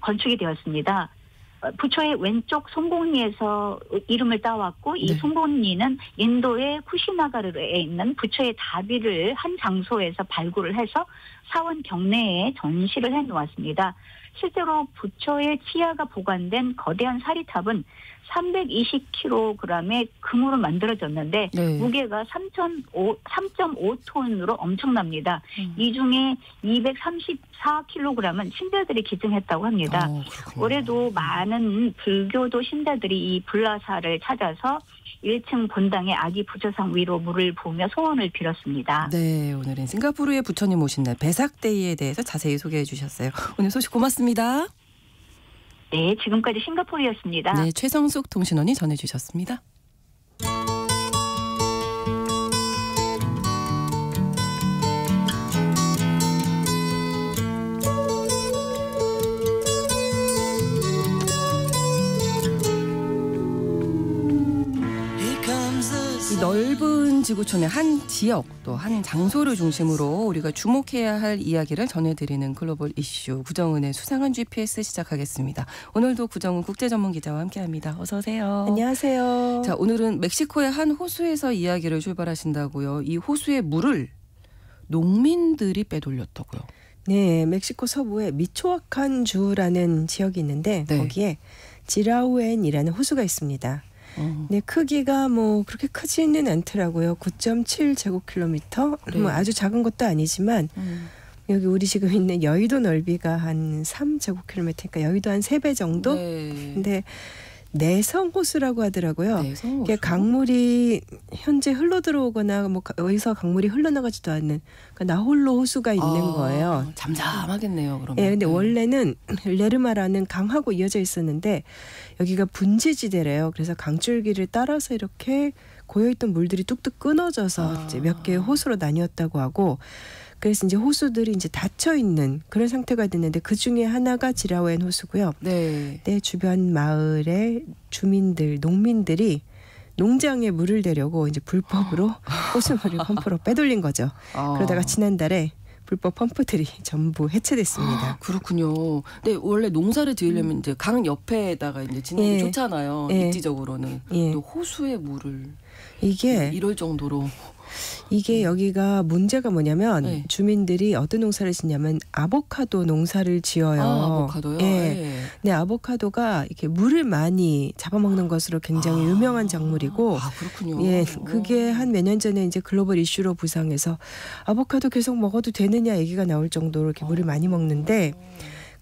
건축이 되었습니다. 부처의 왼쪽 송곳니에서 이름을 따왔고 이 송곳니는 인도의 쿠시나가르에 있는 부처의 다비를 한 장소에서 발굴을 해서 사원 경내에 전시를 해놓았습니다. 실제로 부처의 치아가 보관된 거대한 사리탑은 320kg의 금으로 만들어졌는데 네. 무게가 3.5톤으로 엄청납니다. 이 중에 234kg은 신자들이 기증했다고 합니다. 그렇군요. 올해도 많은 불교도 신자들이 이 불라사를 찾아서 1층 본당의 아기 부처상 위로 물을 부으며 소원을 빌었습니다. 네, 오늘은 싱가포르의 부처님 오신 날 베삭데이에 대해서 자세히 소개해 주셨어요. 오늘 소식 고맙습니다. 네, 지금까지 싱가포르였습니다. 네, 최성숙 통신원이 전해주셨습니다. 이 넓은 지구촌의 한 지역 또 한 장소를 중심으로 우리가 주목해야 할 이야기를 전해드리는 글로벌 이슈 구정은의 수상한 GPS 시작하겠습니다. 오늘도 구정은 국제전문기자와 함께합니다. 어서 오세요. 안녕하세요. 자, 오늘은 멕시코의 한 호수에서 이야기를 출발하신다고요. 이 호수의 물을 농민들이 빼돌렸다고요. 네, 멕시코 서부에 미초아칸 주라는 지역이 있는데 네. 거기에 지라우엔이라는 호수가 있습니다. 네, 크기가 뭐 그렇게 크지는 않더라고요. 9.7 제곱킬로미터. 네. 뭐 아주 작은 것도 아니지만 여기 우리 지금 있는 여의도 넓이가 한 3제곱킬로미터니까 여의도 한 3배 정도. 네. 근데 내성 호수라고 하더라고요. 내성 이게 호수? 강물이 현재 흘러 들어오거나 뭐 어디서 강물이 흘러나가지도 않는 그러니까 나홀로 호수가 있는 거예요. 잠잠하겠네요. 그러면. 예, 근데 원래는 레르마라는 강하고 이어져 있었는데 여기가 분지지대래요. 그래서 강줄기를 따라서 이렇게 고여있던 물들이 뚝뚝 끊어져서 이제 몇 개의 호수로 나뉘었다고 하고, 그래서 이제 호수들이 이제 닫혀 있는 그런 상태가 됐는데 그 중에 하나가 지라우엔 호수고요. 네. 내 주변 마을의 주민들, 농민들이 농장에 물을 대려고 이제 불법으로 호수물을 펌프로 빼돌린 거죠. 그러다가 지난달에 불법 펌프들이 전부 해체됐습니다. 그렇군요. 근데 원래 농사를 지으려면 이제 강 옆에다가 이제 짓는 게 예. 좋잖아요. 예. 입지적으로는. 예. 또 호수의 물을 이게 이럴 정도로. 여기가 문제가 뭐냐면 네. 주민들이 어떤 농사를 짓냐면 아보카도 농사를 지어요. 아보카도요? 예. 예. 네, 아보카도가 이렇게 물을 많이 잡아먹는 것으로 굉장히 유명한 작물이고, 그렇군요. 예, 그게 한 몇 년 전에 이제 글로벌 이슈로 부상해서 아보카도 계속 먹어도 되느냐 얘기가 나올 정도로 이렇게 물을 많이 먹는데,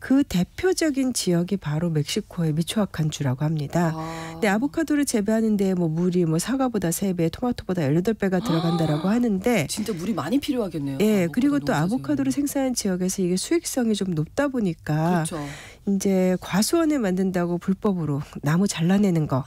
그 대표적인 지역이 바로 멕시코의 미초아칸주라고 합니다. 근데 아보카도를 재배하는데 뭐 물이 뭐 사과보다 3배, 토마토보다 18배가 들어간다라고 하는데, 진짜 물이 많이 필요하겠네요. 예, 아보카도 그리고 또 농사 아보카도를 지으면. 생산하는 지역에서 이게 수익성이 좀 높다 보니까 그렇죠. 이제 과수원을 만든다고 불법으로 나무 잘라내는 거,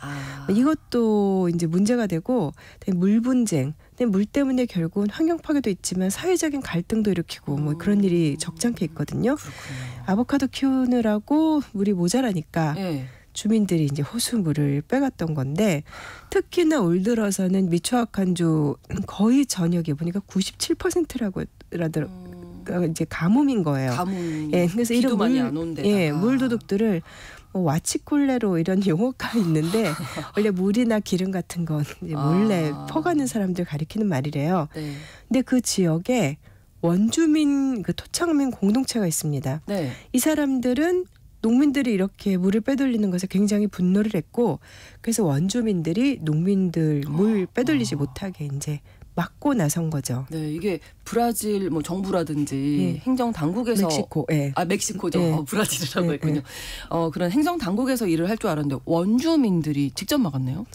이것도 이제 문제가 되고, 물 분쟁, 물 때문에 결국은 환경 파괴도 있지만 사회적인 갈등도 일으키고 뭐 그런 일이 적잖게 있거든요. 그렇군요. 아보카도 키우느라고 물이 모자라니까 예. 주민들이 이제 호수물을 빼갔던 건데, 특히나 올 들어서는 미초아칸주 거의 전역에 보니까 97%라고 이제 가뭄인 거예요. 가뭄. 예, 그래서 비도 이런 많이 안 온 데다가. 예, 물도둑들을 뭐 와치콜레로 이런 용어가 있는데 원래 물이나 기름 같은 건 이제 몰래 퍼가는 사람들 가리키는 말이래요. 네. 근데 그 지역에 원주민 그 토착민 공동체가 있습니다. 네. 이 사람들은 농민들이 이렇게 물을 빼돌리는 것에 굉장히 분노를 했고, 그래서 원주민들이 농민들 물 빼돌리지 못하게 이제 막고 나선 거죠. 네, 이게 브라질 뭐 정부라든지 예. 행정 당국에서 멕시코, 예. 멕시코죠. 예. 브라질이라고 예, 했군요. 그런 행정 당국에서 일을 할 줄 알았는데 원주민들이 직접 막았네요.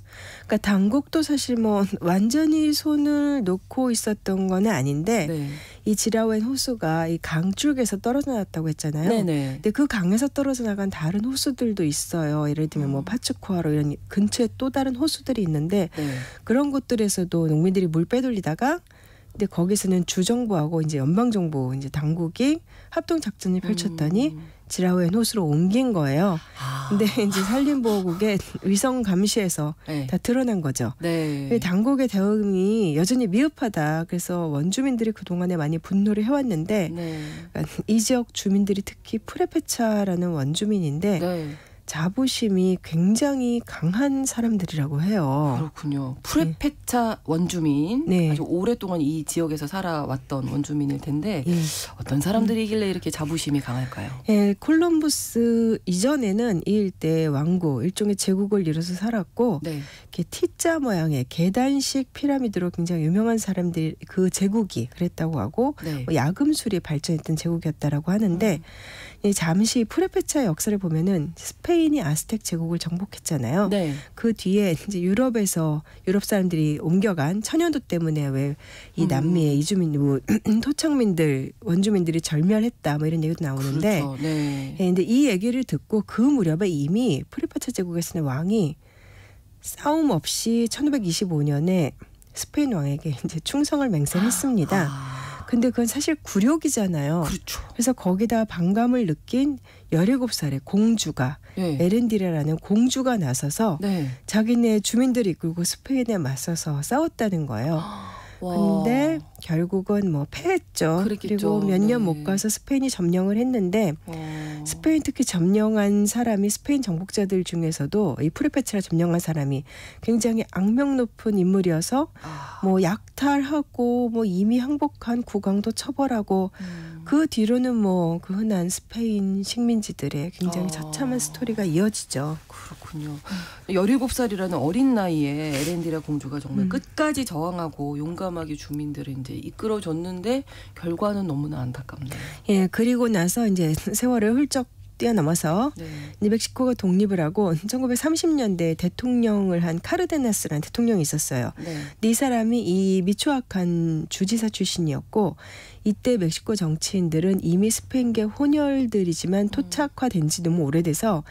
그러니까 당국도 사실 뭐 완전히 손을 놓고 있었던 건 아닌데, 네. 이 지라우엔 호수가 이 강 쪽에서 떨어져 나왔다고 했잖아요. 네네. 근데 그 강에서 떨어져 나간 다른 호수들도 있어요. 예를 들면 뭐 파츠쿠아로 이런 근처에 또 다른 호수들이 있는데, 네. 그런 곳들에서도 농민들이 물 빼돌리다가, 근데 거기서는 주정부하고 이제 연방정부 이제 당국이 합동 작전을 펼쳤더니 지라우엔 호수로 옮긴 거예요. 근데 이제 산림보호국의 위성 감시에서 네. 다 드러난 거죠. 네. 당국의 대응이 여전히 미흡하다. 그래서 원주민들이 그동안에 많이 분노를 해왔는데, 네. 이 지역 주민들이 특히 프레페차라는 원주민인데 네. 자부심이 굉장히 강한 사람들이라고 해요. 그렇군요. 프레페차 원주민, 네. 아주 오랫동안 이 지역에서 살아왔던 원주민일 텐데 예. 어떤 사람들이길래 이렇게 자부심이 강할까요? 예, 콜럼버스 이전에는 이 일대 왕국, 일종의 제국을 이뤄서 살았고 네. 이렇게 T자 모양의 계단식 피라미드로 굉장히 유명한 사람들이 그 제국이 그랬다고 하고 네. 뭐 야금술이 발전했던 제국이었다라고 하는데 잠시 프레페차의 역사를 보면은 스페인이 아스텍 제국을 정복했잖아요. 네. 그 뒤에 이제 유럽에서 유럽 사람들이 옮겨간 천연도 때문에 왜 이 남미의 이주민, 뭐 토착민들, 원주민들이 절멸했다, 뭐 이런 얘기도 나오는데, 그렇죠. 네. 예, 근데 이 얘기를 듣고 그 무렵에 이미 프레페차 제국에서는 왕이 싸움 없이 1525년에 스페인 왕에게 이제 충성을 맹세했습니다. 근데 그건 사실 굴욕이잖아요. 그렇죠. 그래서 거기다 반감을 느낀 17살의 공주가 네. 에렌디라라는 공주가 나서서 네. 자기네 주민들을 이끌고 스페인에 맞서서 싸웠다는 거예요. 근데 결국은 뭐 패했죠. 그랬겠죠. 그리고 몇 년 네. 못 가서 스페인이 점령을 했는데 스페인 특히 점령한 사람이 스페인 정복자들 중에서도 이 프레페차를 점령한 사람이 굉장히 악명 높은 인물이어서 뭐 약탈하고 뭐 이미 항복한 국왕도 처벌하고 그 뒤로는 뭐 그 흔한 스페인 식민지들의 굉장히 처참한 스토리가 이어지죠. 그렇군요. 17살이라는 어린 나이에 에렌디라 공주가 정말 끝까지 저항하고 용감하게 주민들을 이제 이끌어줬는데 결과는 너무나 안타깝네요. 예, 그리고 나서 이제 세월을 훌쩍 뛰어넘어서 네. 이제 멕시코가 독립을 하고 1930년대에 대통령을 한 카르데나스라는 대통령이 있었어요. 네. 이 사람이 이 미초아칸 주지사 출신이었고 이때 멕시코 정치인들은 이미 스페인계 혼혈들이지만 토착화된 지 너무 오래돼서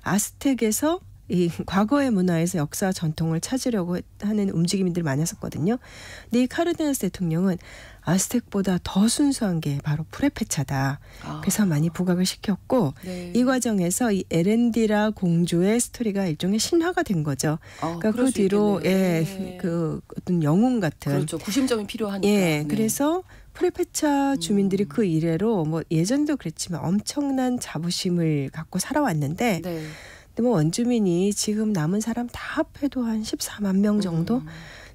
아스텍에서 이 과거의 문화에서 역사 전통을 찾으려고 하는 움직임들이 많았었거든요. 근데 이 카르데나스 대통령은 아스텍보다 더 순수한 게 바로 프레페차다. 그래서 많이 부각을 시켰고 네. 이 과정에서 이 에렌디라 공주의 스토리가 일종의 신화가 된 거죠. 그러니까 그럴 그 수 뒤로 있겠네요. 그 어떤 영웅 같은 그렇죠. 구심점이 필요하니까. 예, 네. 그래서 프레페차 주민들이 그 이래로 뭐 예전도 그랬지만 엄청난 자부심을 갖고 살아왔는데 네. 근데 뭐 원주민이 지금 남은 사람 다 합해도 한 14만 명 정도?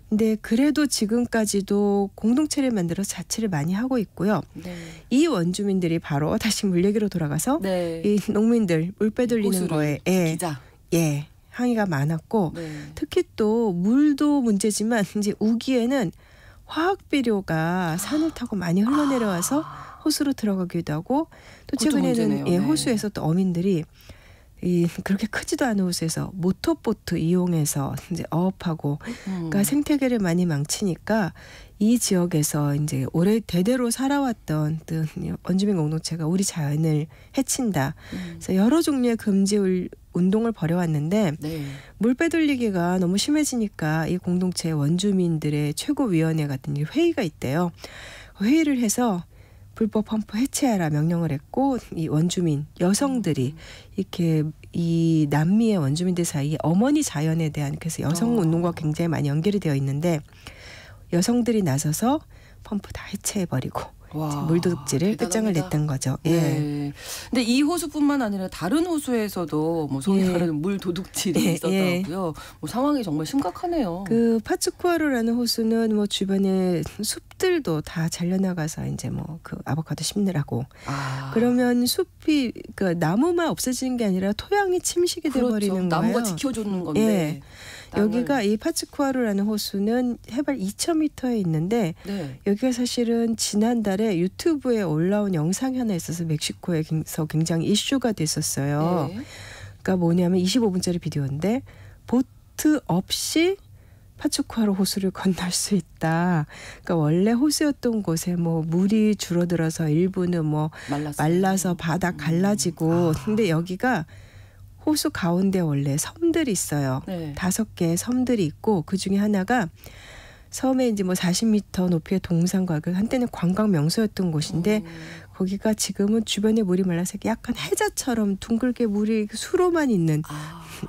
근데 그래도 지금까지도 공동체를 만들어서 자치를 많이 하고 있고요. 네. 이 원주민들이 바로 다시 물 얘기로 돌아가서 네. 이 농민들 물 빼돌리는 호수를 거에 지키자. 항의가 많았고 네. 특히 또 물도 문제지만 이제 우기에는 화학 비료가 산을 타고 많이 흘러내려와서 호수로 들어가기도 하고 또 그것도 최근에는 문제네요. 네. 호수에서 또 어민들이 이 그렇게 크지도 않은 호수에서 모터보트 이용해서 이제 어업하고 그러니까 생태계를 많이 망치니까 이 지역에서 이제 오래 대대로 살아왔던 원주민 공동체가 우리 자연을 해친다. 그래서 여러 종류의 금지 운동을 벌여왔는데 네. 물 빼돌리기가 너무 심해지니까 이 공동체 원주민들의 최고위원회 같은 회의가 있대요. 회의를 해서 불법 펌프 해체하라 명령을 했고 이 원주민 여성들이 이렇게 이 남미의 원주민들 사이에 어머니 자연에 대한 그래서 여성 운동과 굉장히 많이 연결이 되어 있는데 여성들이 나서서 펌프 다 해체해버리고 물도둑질을 끝장을 냈던 거죠. 네. 예. 근데 이 호수뿐만 아니라 다른 호수에서도 뭐 소위 말하는 물 도둑질이 있었다고요. 뭐 상황이 정말 심각하네요. 그 파츠쿠아로라는 호수는 뭐 주변에 숲들도 다 잘려나가서 이제 뭐 그 아보카도 심느라고. 그러면 숲이 그 나무만 없어지는 게 아니라 토양이 침식이 돼버리는 거예요. 나무가 지켜주는 건데. 예. 여기가 이 파츠쿠아로라는 호수는 해발 2,000m에 있는데 여기가 사실은 지난달에 유튜브에 올라온 영상이 하나 있어서 멕시코에서 굉장히 이슈가 됐었어요. 그러니까 뭐냐면 25분짜리 비디오인데 보트 없이 파츠쿠아로 호수를 건널 수 있다. 그러니까 원래 호수였던 곳에 뭐 물이 줄어들어서 일부는 뭐 말라서 바다 갈라지고 근데 여기가 호수 가운데 원래 섬들이 있어요. 5개의 섬들이 있고 그중에 하나가 섬에 이제 뭐 40m 높이의 동산과 한때는 관광 명소였던 곳인데 거기가 지금은 주변에 물이 말라서 약간 해자처럼 둥글게 물이 수로만 있는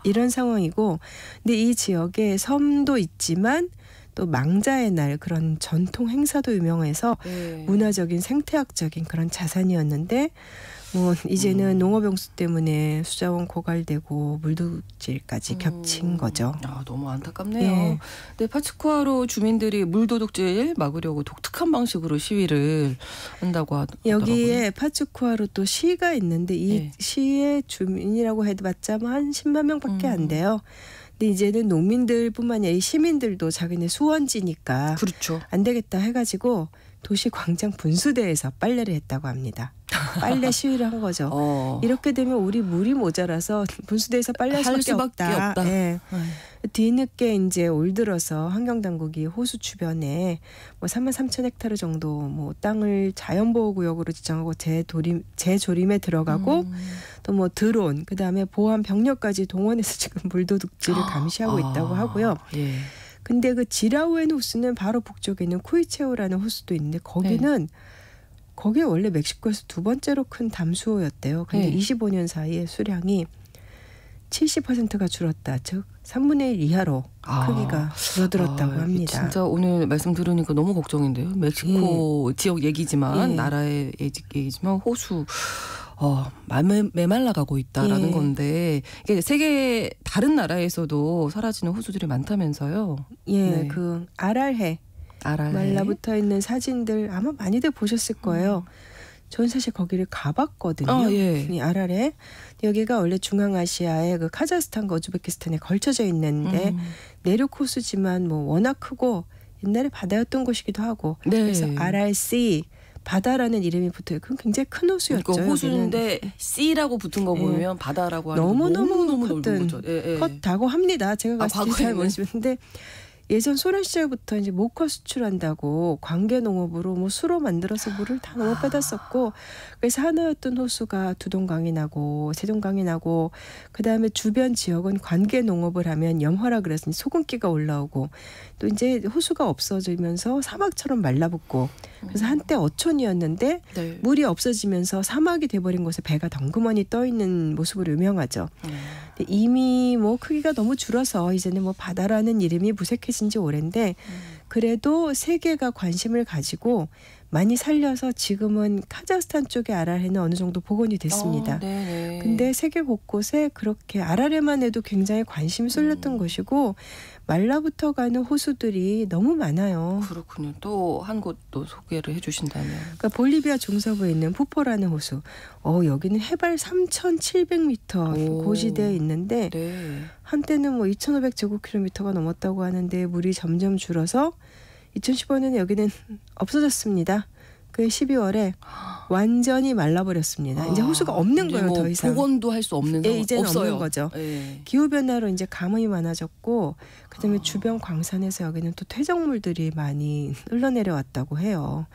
이런 상황이고 근데 이 지역에 섬도 있지만 또 망자의 날 그런 전통 행사도 유명해서 문화적인 생태학적인 그런 자산이었는데 뭐 이제는 농업용수 때문에 수자원 고갈되고 물도둑질까지 겹친 거죠. 아, 너무 안타깝네요. 예. 근데 파츠쿠아로 주민들이 물도둑질 막으려고 독특한 방식으로 시위를 한다고 하더라고요. 여기에 파츠쿠아로 또 시가 있는데 이 예. 시의 주민이라고 해봤자 뭐 한 10만 명밖에 안 돼요. 근데 이제는 농민들뿐만 아니라 이 시민들도 자기네 수원지니까 그렇죠. 안 되겠다 해가지고 도시 광장 분수대에서 빨래를 했다고 합니다. 빨래 시위를 한 거죠. 이렇게 되면 우리 물이 모자라서 분수대에서 빨래할 수밖에 없다. 네. 뒤늦게 이제 올 들어서 환경당국이 호수 주변에 뭐 33,000헥타르 정도 뭐 땅을 자연보호구역으로 지정하고 재조림에 들어가고 또 뭐 드론 그다음에 보안 병력까지 동원해서 지금 물도둑질을 감시하고 있다고 하고요. 예. 근데 그 지라우엔 호수는 바로 북쪽에 있는 쿠이체오라는 호수도 있는데 거기는 거기에 원래 멕시코에서 두 번째로 큰 담수호였대요. 근데 25년 사이에 수량이 70%가 줄었다. 즉 3분의 1 이하로 크기가 줄어들었다고 합니다. 진짜 오늘 말씀 들으니까 너무 걱정인데요. 멕시코 지역 얘기지만 나라의 얘기지만 호수 메말라가고 있다라는 건데 이게 세계 다른 나라에서도 사라지는 호수들이 많다면서요. 예, 네. 그 아랄해 말라붙어 있는 사진들 아마 많이들 보셨을 거예요. 저는 사실 거기를 가봤거든요. 이 아랄해 여기가 원래 중앙아시아의 그 카자흐스탄과 우즈베키스탄에 걸쳐져 있는데 내륙 호수지만 뭐 워낙 크고 옛날에 바다였던 곳이기도 하고 그래서 아랄씨 바다라는 이름이 붙어요. 그건 굉장히 큰 호수였죠. 그러니까 호수인데 C라고 붙은 거 보면 바다라고 하는 너무 넓은 거죠. 컸다고 합니다. 제가 갔을 때 잘 모르시는데 예전 소련 시절부터 이제 목화 수출한다고 관계 농업으로 뭐 수로 만들어서 물을 다 넘어 빼다 썼고 그래서 하나였던 호수가 두동강이 나고 세동강이 나고 그다음에 주변 지역은 관계 농업을 하면 염화라 그래서 소금기가 올라오고 또 이제 호수가 없어지면서 사막처럼 말라붙고 그래서 한때 어촌이었는데 물이 없어지면서 사막이 돼버린 곳에 배가 덩그머니 떠 있는 모습으로 유명하죠. 이미 뭐 크기가 너무 줄어서 이제는 뭐 바다라는 이름이 무색해진 지 오랜데 그래도 세계가 관심을 가지고 많이 살려서 지금은 카자흐스탄 쪽의 아랄해는 어느 정도 복원이 됐습니다. 근데 세계 곳곳에 그렇게 아랄해만 해도 굉장히 관심이 쏠렸던 것이고 말라붙어가는 호수들이 너무 많아요. 그렇군요. 또 한 곳 또 소개를 해주신다면. 그러니까 볼리비아 중서부에 있는 푸포라는 호수. 여기는 해발 3,700m 고지대에 있는데 한때는 뭐 2,500제곱킬로미터가 넘었다고 하는데 물이 점점 줄어서 2015년에 여기는 없어졌습니다. 그 12월에 완전히 말라버렸습니다. 이제 호수가 없는 거예요. 더 이상. 복원도 할 수 없는 상황. 이제는 없어요. 없는 거죠. 기후 변화로 이제 가뭄이 많아졌고 그다음에 주변 광산에서 여기는 또 퇴적물들이 많이 흘러내려왔다고 해요.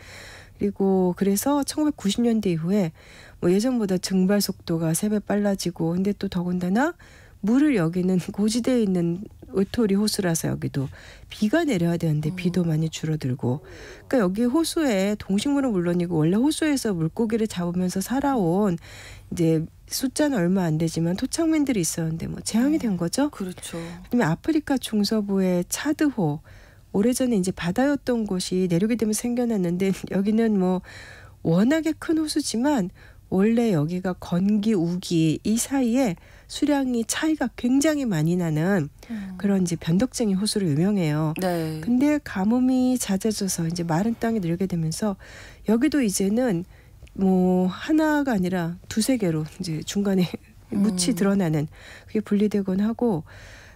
그리고 그래서 1990년대 이후에 뭐 예전보다 증발 속도가 3배 빨라지고 근데 또 더군다나 물을 여기는 고지대에 있는 외톨이 호수라서 여기도 비가 내려야 되는데 비도 많이 줄어들고 그러니까 여기 호수에 동식물은 물론이고 원래 호수에서 물고기를 잡으면서 살아온 이제 숫자는 얼마 안 되지만 토착민들이 있었는데 뭐 재앙이 된 거죠. 그렇죠. 그다음에 아프리카 중서부의 차드호 오래전에 이제 바다였던 곳이 내륙이 되면서 생겨났는데 여기는 뭐 워낙에 큰 호수지만 원래 여기가 건기, 우기 이 사이에 수량이 차이가 굉장히 많이 나는 그런 이제 변덕쟁이 호수로 유명해요. 근데 가뭄이 잦아져서 이제 마른 땅이 늘게 되면서 여기도 이제는 뭐 하나가 아니라 두세 개로 이제 중간에 묻이 드러나는 그게 분리되곤 하고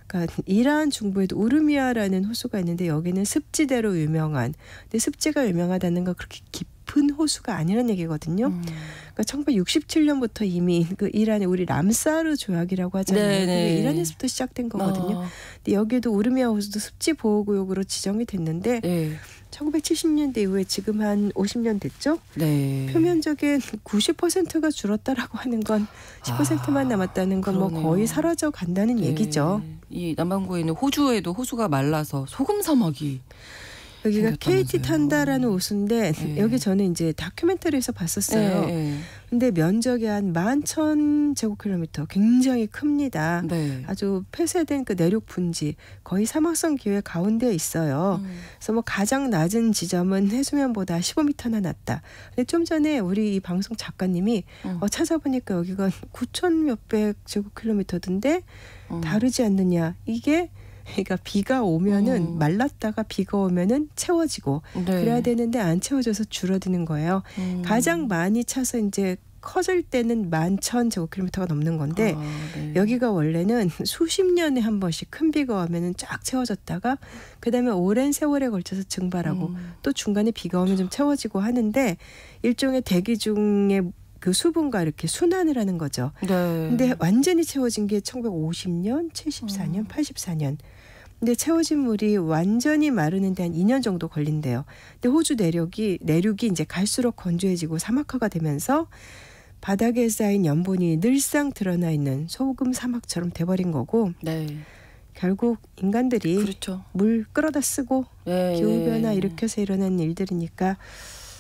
그러니까 이란 중부에도 우르미아라는 호수가 있는데 여기는 습지대로 유명한 근데 습지가 유명하다는 건 그렇게 깊은 호수가 아니라는 얘기거든요. 그러니까 1967년부터 이미 그 이란의 우리 람사르 조약이라고 하잖아요. 그게 이란에서부터 시작된 거거든요. 근데 여기에도 우르미아 호수도 습지 보호구역으로 지정이 됐는데 1970년대 이후에 지금 한 50년 됐죠. 표면적인 90%가 줄었다라고 하는 건 10%만 남았다는 건 뭐 거의 사라져 간다는 얘기죠. 이 남반구에 있는 호주에도 호수가 말라서 소금 사막이 여기가 KT 탄다라는 호수인데 여기 저는 이제 다큐멘터리에서 봤었어요. 근데 면적이 한 11,000제곱킬로미터, 굉장히 큽니다. 네. 아주 폐쇄된 그 내륙 분지, 거의 사막성 기후의 가운데에 있어요. 그래서 뭐 가장 낮은 지점은 해수면보다 15m나 낮다. 근데 좀 전에 우리 이 방송 작가님이 찾아보니까 여기가 9,000 몇백 제곱킬로미터던데 다르지 않느냐. 이게 그러니까 비가 오면은 말랐다가 비가 오면은 채워지고 네. 그래야 되는데 안 채워져서 줄어드는 거예요. 가장 많이 차서 이제 커질 때는 11,000제곱킬로미터가 넘는 건데 네. 여기가 원래는 수십 년에 한 번씩 큰 비가 오면은 쫙 채워졌다가 그다음에 오랜 세월에 걸쳐서 증발하고 또 중간에 비가 오면 좀 채워지고 하는데 일종의 대기 중에 그 수분과 이렇게 순환을 하는 거죠. 네. 근데 완전히 채워진 게 1950년, 74년, 84년. 근데 채워진 물이 완전히 마르는데 한 2년 정도 걸린대요. 근데 호주 내륙이 이제 갈수록 건조해지고 사막화가 되면서 바닥에 쌓인 염분이 늘상 드러나 있는 소금 사막처럼 돼버린 거고 네. 결국 인간들이 그렇죠. 물 끌어다 쓰고 네. 기후변화 일으켜서 일어난 일들이니까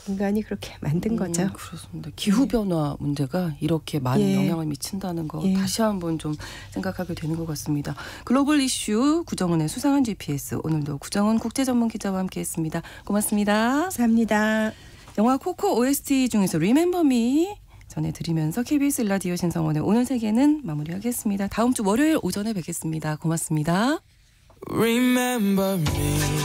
인간이 그렇게 만든 거죠. 그렇습니다. 기후변화 문제가 이렇게 많은 예. 영향을 미친다는 거 예. 다시 한번 좀 생각하게 되는 것 같습니다. 글로벌 이슈 구정은의 수상한 GPS, 오늘도 구정은 국제전문기자와 함께했습니다. 고맙습니다. 감사합니다. 영화 코코 OST 중에서 Remember Me 전해드리면서 KBS 일라디오 신성원의 오늘 세계는 마무리하겠습니다. 다음 주 월요일 오전에 뵙겠습니다. 고맙습니다. Remember me.